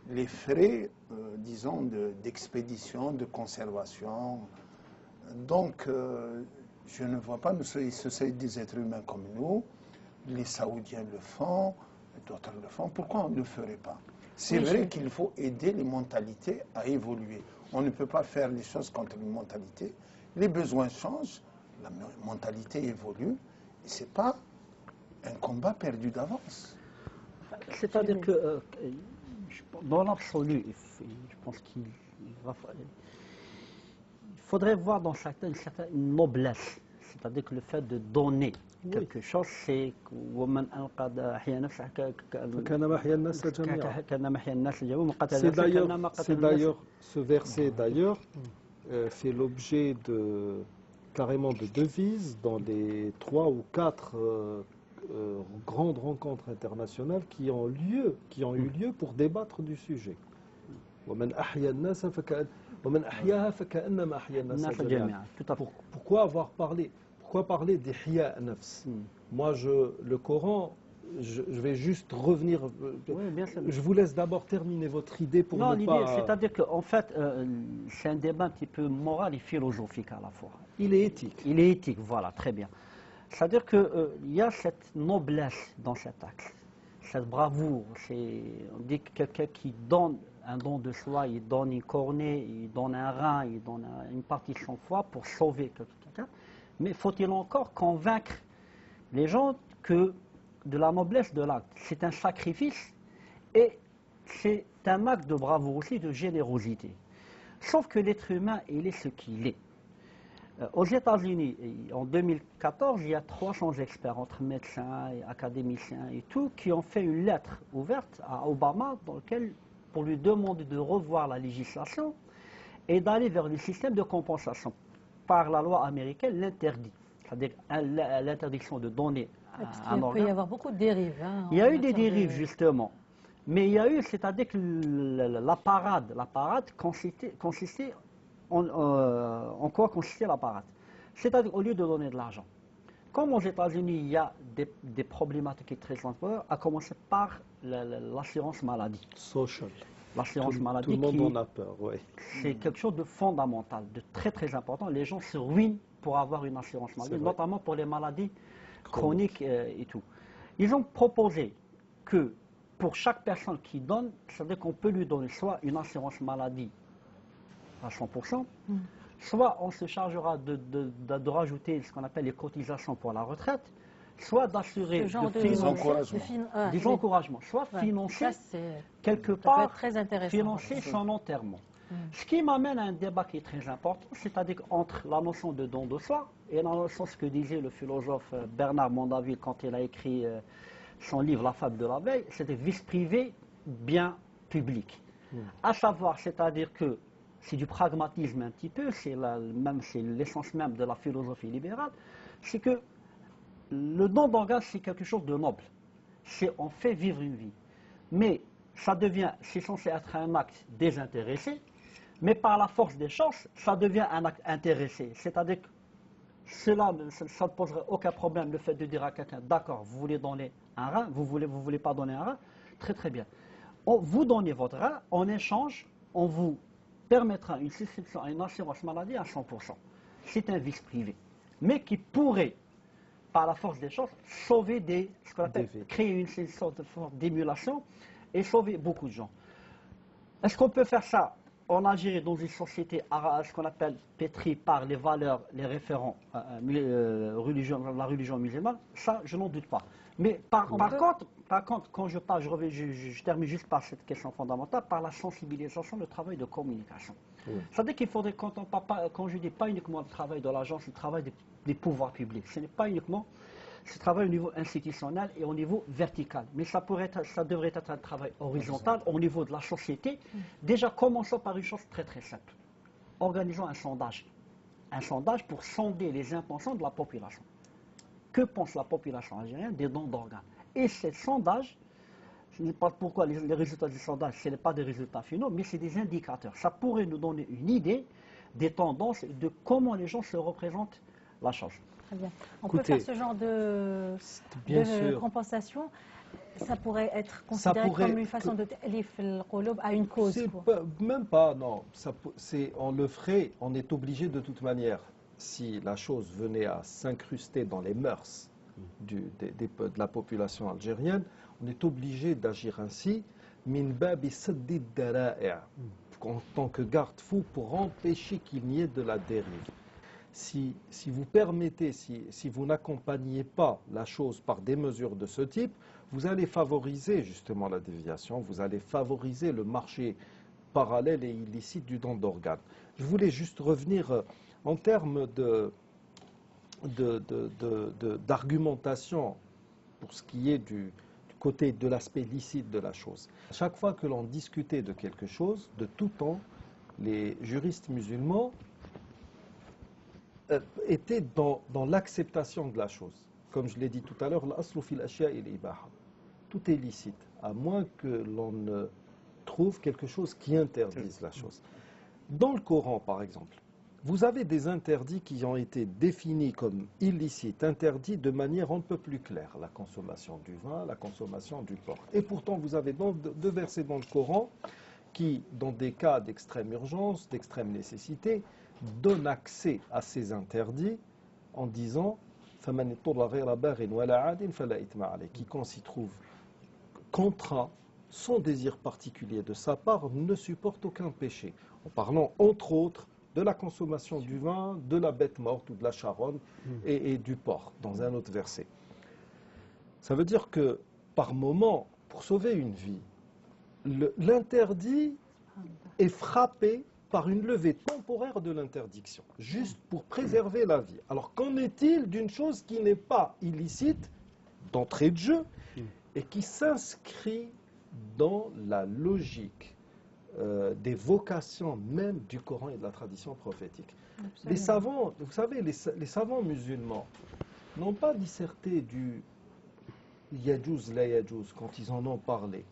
les frais, disons, d'expédition, de conservation. Donc, je ne vois pas, ce sont des êtres humains comme nous, les Saoudiens le font, d'autres le font, pourquoi on ne le ferait pas? C'est vrai qu'il faut aider les mentalités à évoluer. On ne peut pas faire les choses contre les mentalités. Les besoins changent, la mentalité évolue, et ce n'est pas un combat perdu d'avance. C'est-à-dire que, dans l'absolu, je pense qu'il faudrait voir dans une certaine noblesse. C'est-à-dire que le fait de donner quelque chose, c'est c'est d'ailleurs ce verset fait l'objet carrément de devises dans les 3 ou 4 grandes rencontres internationales qui ont eu lieu pour débattre du sujet. Pourquoi parler d'ihya nafs? Moi, le Coran, je vais juste revenir. Je vous laisse d'abord terminer votre idée pour ne pas... C'est-à-dire qu'en fait, c'est un débat un petit peu moral et philosophique à la fois. Il est éthique. Il est éthique, voilà, très bien. C'est-à-dire qu'il y a cette noblesse dans cet acte, cette bravoure. On dit que quelqu'un qui donne un don de soi, il donne une cornée, il donne un rein, il donne une partie de son foie pour sauver quelqu'un. Mais faut-il encore convaincre les gens que de la noblesse de l'acte, c'est un sacrifice et c'est un acte de bravoure aussi, de générosité. Sauf que l'être humain, il est ce qu'il est. Aux États-Unis, en 2014, il y a 300 experts, entre médecins et académiciens et tout, qui ont fait une lettre ouverte à Obama pour lui demander de revoir la législation et d'aller vers le système de compensation. Par la loi américaine, l'interdit. C'est-à-dire l'interdiction de donner un organe. Il peut y avoir beaucoup de dérives. Il y a eu des dérives, justement. Mais il y a eu, c'est-à-dire que la parade consistait en quoi consistait la parade? C'est-à-dire, au lieu de donner de l'argent, comme aux États-Unis, il y a des problématiques très importantes, à commencer par l'assurance maladie. Social. L'assurance maladie, tout le monde en a peur, oui. C'est quelque chose de fondamental, de très très important. Les gens se ruinent pour avoir une assurance maladie, notamment pour les maladies chroniques et tout. Ils ont proposé que pour chaque personne qui donne, c'est-à-dire qu'on peut lui donner soit une assurance maladie à 100%, soit on se chargera de rajouter ce qu'on appelle les cotisations pour la retraite, soit d'assurer des encouragements, soit financer quelque part, financer son enterrement. Ce qui m'amène à un débat qui est très important, c'est-à-dire entre la notion de don de soi et la notion, ce que disait le philosophe Bernard Mandaville quand il a écrit son livre La fable de la veille, c'était vice privé, bien public. À savoir, c'est-à-dire que c'est du pragmatisme un petit peu, c'est l'essence même de la philosophie libérale, c'est que le don d'organes, c'est quelque chose de noble. On fait vivre une vie. Mais c'est censé être un acte désintéressé, mais par la force des choses, ça devient un acte intéressé. C'est-à-dire que ça ne poserait aucun problème, le fait de dire à quelqu'un, d'accord, vous voulez donner un rein, vous voulez pas donner un rein, très très bien. Vous donnez votre rein, en échange, on vous permettra une souscription à une assurance maladie à 100%. C'est un vice privé, mais qui pourrait, par la force des choses, sauver ce qu'on appelle, créer une sorte de forme d'émulation et sauver beaucoup de gens. Est-ce qu'on peut faire ça en Algérie, dans une société, ce qu'on appelle pétrie par les valeurs, les référents la religion musulmane? Ça, je n'en doute pas. Mais par contre, quand je parle, je termine juste par cette question fondamentale, par la sensibilisation, le travail de communication. C'est-à-dire qu'il faudrait, quand je dis pas uniquement le travail de l'agence, le travail des pouvoirs publics, ce n'est pas uniquement ce travail au niveau institutionnel et au niveau vertical. Mais ça devrait être un travail horizontal au niveau de la société. Déjà, commençons par une chose très très simple. Organisons un sondage. Un sondage pour sonder les intentions de la population. Que pense la population algérienne des dons d'organes? Et ce sondage, je ne sais pas pourquoi les résultats du sondage, ce n'est pas des résultats finaux, mais c'est des indicateurs. Ça pourrait nous donner une idée des tendances, de comment les gens se représentent la chose. Très bien. On peut faire ce genre de compensation. Ça pourrait être considéré comme une façon de t'alif al-qouloub à une cause. Même pas, non. On le ferait, on est obligé de toute manière. Si la chose venait à s'incruster dans les mœurs de la population algérienne, on est obligé d'agir ainsi, min babi saddi dara'i', en tant que garde-fou pour empêcher qu'il n'y ait de la dérive. Si vous permettez, si vous n'accompagnez pas la chose par des mesures de ce type, vous allez favoriser justement la déviation, vous allez favoriser le marché parallèle et illicite du don d'organes. Je voulais juste revenir en termes d'argumentation pour ce qui est du côté de l'aspect licite de la chose. À chaque fois que l'on discutait de quelque chose, de tout temps, les juristes musulmans était dans l'acceptation de la chose. Comme je l'ai dit tout à l'heure, l'aslu fil ashya'i al-ibaha. Tout est licite, à moins que l'on ne trouve quelque chose qui interdise la chose. Dans le Coran, par exemple, vous avez des interdits qui ont été définis comme illicites, interdits de manière un peu plus claire. La consommation du vin, la consommation du porc. Et pourtant, vous avez deux versets dans le Coran qui, dans des cas d'extrême urgence, d'extrême nécessité, donne accès à ces interdits en disant quiconque s'y trouve contraint, sans désir particulier de sa part, ne supporte aucun péché. En parlant entre autres de la consommation du vin, de la bête morte ou de la charogne et du porc, dans un autre verset. Ça veut dire que par moment, pour sauver une vie, l'interdit est frappé par une levée temporaire de l'interdiction, juste pour préserver la vie. Alors qu'en est-il d'une chose qui n'est pas illicite d'entrée de jeu et qui s'inscrit dans la logique des vocations même du Coran et de la tradition prophétique? Absolument. Les savants, vous savez, les savants musulmans n'ont pas disserté du yajouz la yajouz quand ils en ont parlé.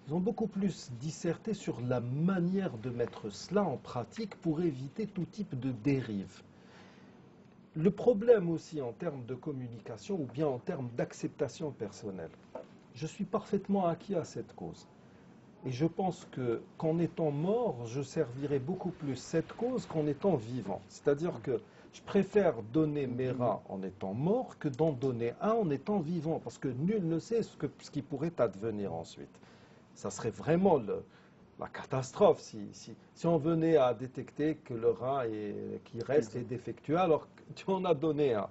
Ils ont beaucoup plus disserté sur la manière de mettre cela en pratique pour éviter tout type de dérive. Le problème aussi en termes de communication ou bien en termes d'acceptation personnelle, je suis parfaitement acquis à cette cause. Et je pense qu'en étant mort, je servirai beaucoup plus cette cause qu'en étant vivant. C'est-à-dire que je préfère donner mes reins en étant mort que d'en donner un en étant vivant, parce que nul ne sait ce qui pourrait advenir ensuite. Ça serait vraiment la catastrophe si on venait à détecter que le rein qui reste est défectueux alors que tu en as donné un.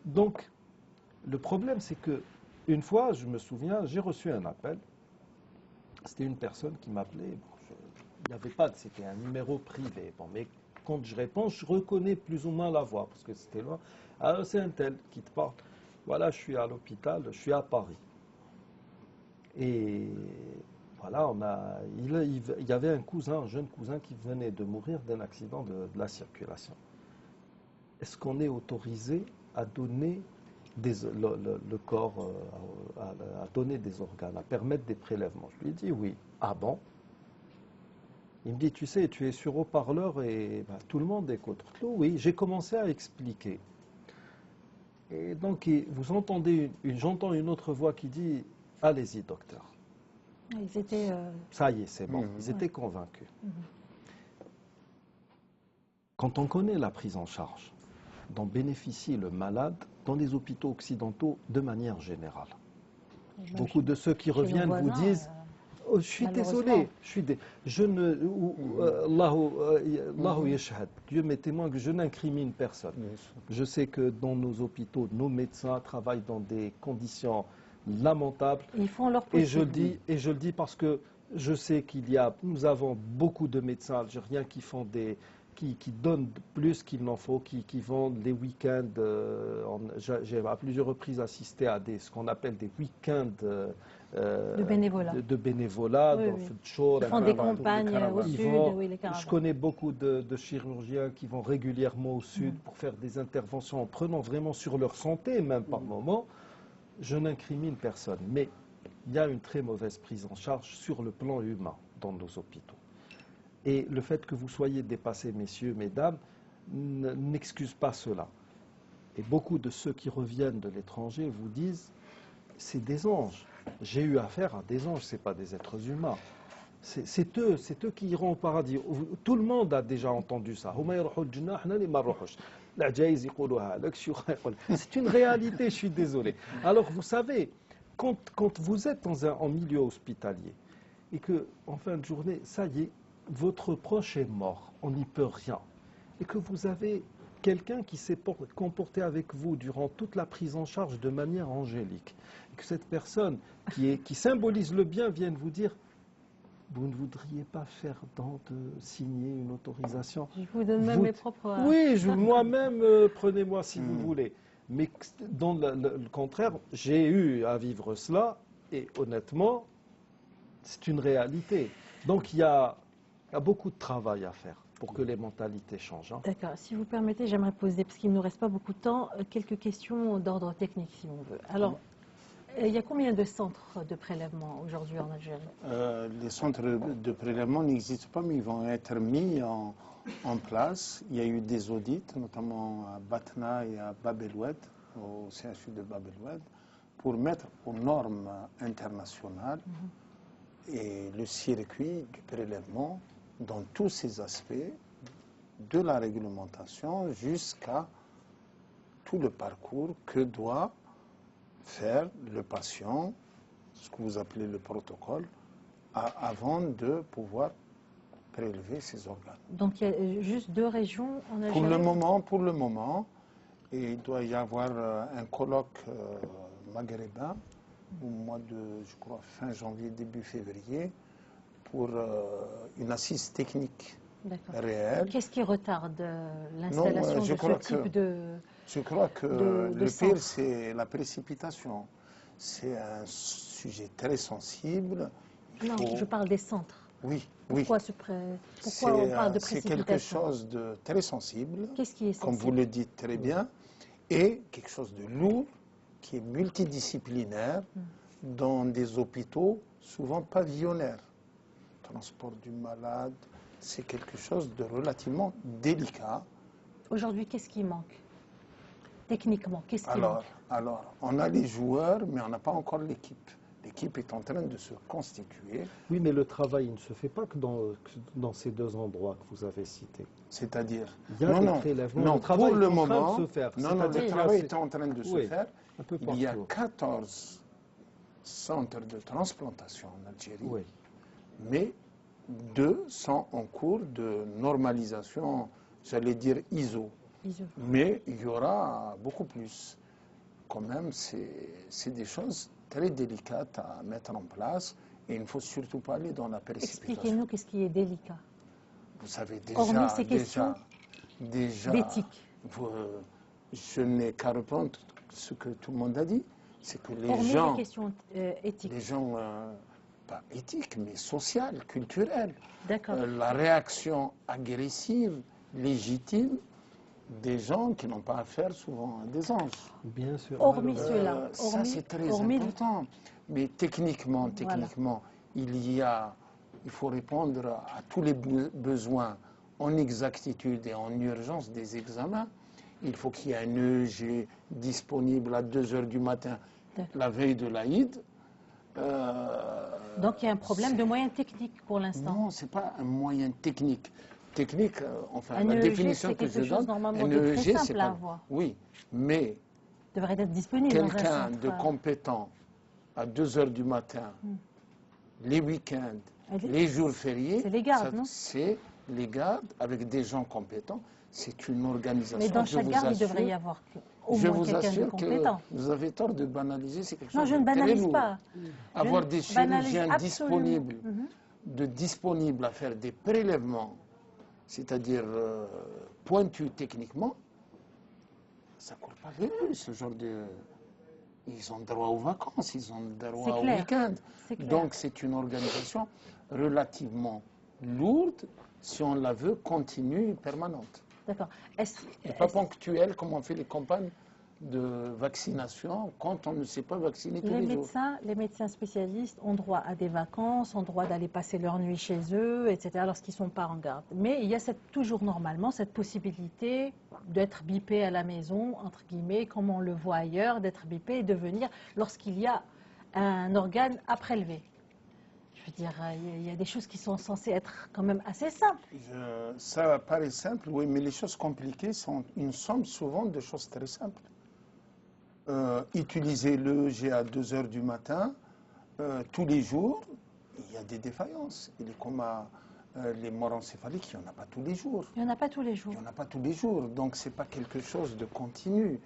Donc, le problème, c'est que une fois, je me souviens, j'ai reçu un appel. C'était une personne qui m'appelait. Il n'y avait pas, c'était un numéro privé. Bon, mais quand je réponds, je reconnais plus ou moins la voix, parce que c'était loin. Alors c'est un tel qui te parle. Voilà, je suis à l'hôpital, je suis à Paris. Et voilà, il y avait un jeune cousin qui venait de mourir d'un accident de la circulation. Est-ce qu'on est autorisé à donner le corps, à donner des organes, à permettre des prélèvements? Je lui ai dit oui. Ah bon? Il me dit, tu sais, tu es sur haut-parleur et tout le monde écoute. Oui, j'ai commencé à expliquer. Et donc, vous entendez, j'entends une autre voix qui dit, allez-y, docteur. Ils étaient... Ça y est, c'est bon. Ils étaient convaincus. Quand on connaît la prise en charge dont bénéficie le malade dans les hôpitaux occidentaux de manière générale, beaucoup de ceux qui reviennent vous disent... Oh, je suis désolé, Allahu yashhad, Dieu m'est témoin que je n'incrimine personne. Je sais que dans nos hôpitaux, nos médecins travaillent dans des conditions lamentables. Ils font leur possible. Et je le dis parce que je sais nous avons beaucoup de médecins algériens qui font qui donnent plus qu'il n'en faut, qui vont les week-ends. J'ai à plusieurs reprises assisté à ce qu'on appelle des week-ends de bénévolat. Ils font des campagnes au sud. Je connais beaucoup de chirurgiens qui vont régulièrement au sud pour faire des interventions en prenant vraiment sur leur santé, même par moment. Je n'incrimine personne, mais il y a une très mauvaise prise en charge sur le plan humain dans nos hôpitaux. Et le fait que vous soyez dépassés, messieurs, mesdames, n'excuse pas cela. Et beaucoup de ceux qui reviennent de l'étranger vous disent, c'est des anges. J'ai eu affaire à des anges, ce n'est pas des êtres humains. C'est eux qui iront au paradis. Tout le monde a déjà entendu ça. C'est une réalité, je suis désolé. Alors vous savez, quand vous êtes en milieu hospitalier et que en fin de journée, ça y est, votre proche est mort, on n'y peut rien, et que vous avez quelqu'un qui s'est comporté avec vous durant toute la prise en charge de manière angélique, et que cette personne qui symbolise le bien vienne vous dire, vous ne voudriez pas faire de signer une autorisation? Je vous donne même mes propres... Oui, moi-même, prenez-moi si vous voulez. Mais dans le contraire, j'ai eu à vivre cela, et honnêtement, c'est une réalité. Donc il y a beaucoup de travail à faire pour que les mentalités changent. D'accord. Si vous permettez, j'aimerais poser, parce qu'il ne nous reste pas beaucoup de temps, quelques questions d'ordre technique, si on veut. Alors, il y a combien de centres de prélèvement aujourd'hui en Algérie? Les centres de prélèvement n'existent pas, mais ils vont être mis en place. Il y a eu des audits, notamment à Batna et à Bab el Oued, au CHU de Bab el Oued, pour mettre aux normes internationales et le circuit du prélèvement dans tous ses aspects, de la réglementation jusqu'à tout le parcours que doit faire le patient, ce que vous appelez le protocole, avant de pouvoir prélever ses organes. Donc il y a juste 2 régions en Algérie? Pour le moment, et il doit y avoir un colloque maghrébin au mois de, je crois, fin janvier, début février, pour une assise technique réelle. Qu'est-ce qui retarde l'installation de ce type de... Je crois que le pire, c'est la précipitation. C'est un sujet très sensible. Non, je parle des centres. Oui, Pourquoi on parle de précipitation? C'est quelque chose de très sensible, Qu'est-ce qui est sensible? comme vous le dites très bien, et quelque chose de lourd, qui est multidisciplinaire, dans des hôpitaux souvent pavillonnaires. Transport du malade, c'est quelque chose de relativement délicat. Aujourd'hui, qu'est-ce qui manque? Techniquement, qu'est-ce qui manque? Alors, on a les joueurs, mais on n'a pas encore l'équipe. L'équipe est en train de se constituer. Oui, mais le travail ne se fait pas que dans ces 2 endroits que vous avez cités. C'est-à-dire, il y a des prélèvements. Non, pour le moment, le travail est en train de se faire. Il y a 14 centres de transplantation en Algérie, mais 2 sont en cours de normalisation, j'allais dire ISO. Mais il y aura beaucoup plus. Quand même, c'est des choses très délicates à mettre en place Et il ne faut surtout pas aller dans la précipitation. Expliquez-nous qu'est-ce qui est délicat. Vous savez Hormis ces questions d'éthique. Je n'ai qu'à répondre ce que tout le monde a dit. C'est que les hormis gens... les questions éthiques. Les gens, pas éthiques, mais sociales, culturelles. D'accord. La réaction agressive, légitime, des gens qui n'ont pas affaire souvent à des anges. Bien sûr. Hormis cela. Ça, c'est très important. Mais techniquement, voilà. Il faut répondre à tous les besoins en exactitude et en urgence des examens. Il faut qu'il y ait un EEG disponible à 2 h du matin, la veille de l'Aïd. Donc il y a un problème de moyens techniques pour l'instant. Non, ce n'est pas un moyen technique. Technique, enfin, un la EEG, définition que je donne, un EEG, c'est pas... Oui, mais devrait être disponible quelqu'un de compétent à 2 h du matin, les week-ends, les jours fériés, c'est les gardes, non? C'est les gardes avec des gens compétents. C'est une organisation. Mais dans chaque garde, il devrait y avoir au moins quelqu'un de compétent. Que vous avez tort de banaliser, c'est quelque chose de très lourd. Non, je ne banalise pas. Avoir des chirurgiens disponibles à faire des prélèvements, c'est-à-dire pointus techniquement, ça ne court pas les rues, ce genre de... Ils ont droit aux vacances, ils ont droit au week-end. Donc c'est une organisation relativement lourde, si on la veut, continue et permanente. D'accord. Et pas ponctuelle comme on fait les campagnes de vaccination quand on ne sait pas vacciner tous les jours. Les médecins spécialistes ont droit à des vacances, ont droit d'aller passer leur nuit chez eux, etc., lorsqu'ils ne sont pas en garde. Mais il y a toujours normalement cette possibilité d'être bipé à la maison, entre guillemets, comme on le voit ailleurs, d'être bipé et de venir lorsqu'il y a un organe à prélever. Je veux dire, il y a des choses qui sont censées être quand même assez simples. Ça paraît simple, oui, mais les choses compliquées sont une somme souvent de choses très simples. Utiliser l'EEG à 2 h du matin, tous les jours, il y a des défaillances. Il est comme les morts encéphaliques, il n'y en a pas tous les jours. Il n'y en a pas tous les jours. Il n'y en a pas tous les jours, donc ce n'est pas quelque chose de continu.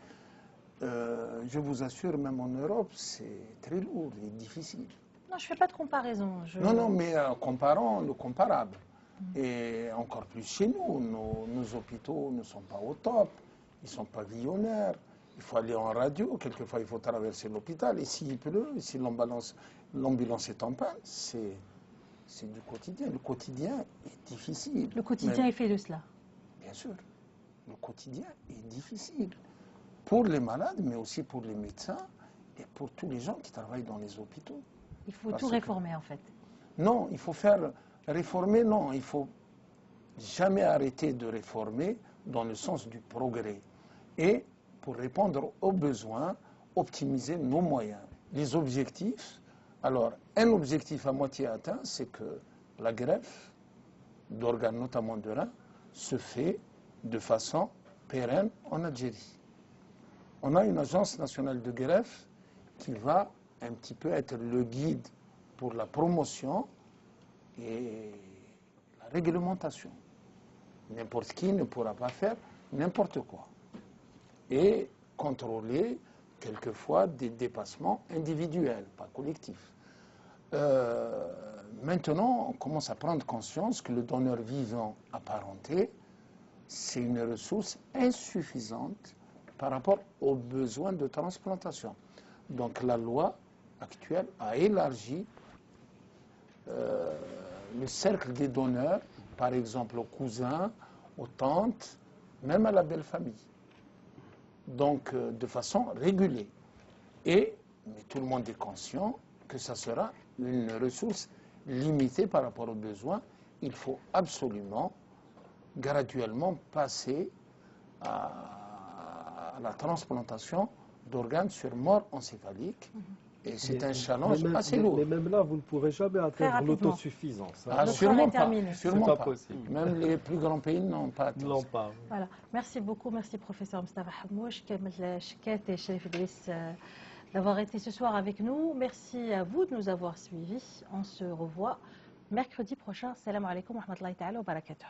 Je vous assure, même en Europe, c'est très lourd et difficile. Non, je ne fais pas de comparaison. Non, mais comparons le comparable. Et encore plus chez nous, nos hôpitaux ne sont pas au top, ils sont pavillonnaires. Il faut aller en radio, quelquefois il faut traverser l'hôpital. Et s'il pleut, et si l'ambulance est en panne, c'est du quotidien. Le quotidien est difficile. Le quotidien est fait de cela. Bien sûr. Le quotidien est difficile. Pour les malades, mais aussi pour les médecins et pour tous les gens qui travaillent dans les hôpitaux. Il faut tout réformer en fait. Non, il faut réformer, non, il faut jamais arrêter de réformer dans le sens du progrès. Et pour répondre aux besoins, optimiser nos moyens. Les objectifs, alors un objectif à moitié atteint, c'est que la greffe d'organes, notamment de reins, se fait de façon pérenne en Algérie. On a une agence nationale de greffe qui va un petit peu être le guide pour la promotion et la réglementation. N'importe qui ne pourra pas faire n'importe quoi. Et contrôler quelquefois des dépassements individuels, pas collectifs. Maintenant, on commence à prendre conscience que le donneur vivant apparenté, c'est une ressource insuffisante par rapport aux besoins de transplantation. Donc la loi actuelle a élargi le cercle des donneurs, par exemple aux cousins, aux tantes, même à la belle famille. Donc de façon régulée. Mais tout le monde est conscient que ça sera une ressource limitée par rapport aux besoins. Il faut absolument, graduellement, passer à la transplantation d'organes sur mort encéphalique. Et c'est un challenge assez lourd. Mais même là, vous ne pourrez jamais atteindre l'autosuffisance. Sûrement pas. Sûrement pas possible. Même les plus grands pays n'ont pas atteint. Non pas. Voilà. Merci beaucoup. Merci professeur Mustafa Hamouche, Kamel Cheket et Cherif Idriss d'avoir été ce soir avec nous. Merci à vous de nous avoir suivis. On se revoit mercredi prochain. Salam alaikum wa rahmatullahi ta'ala wa barakatuh.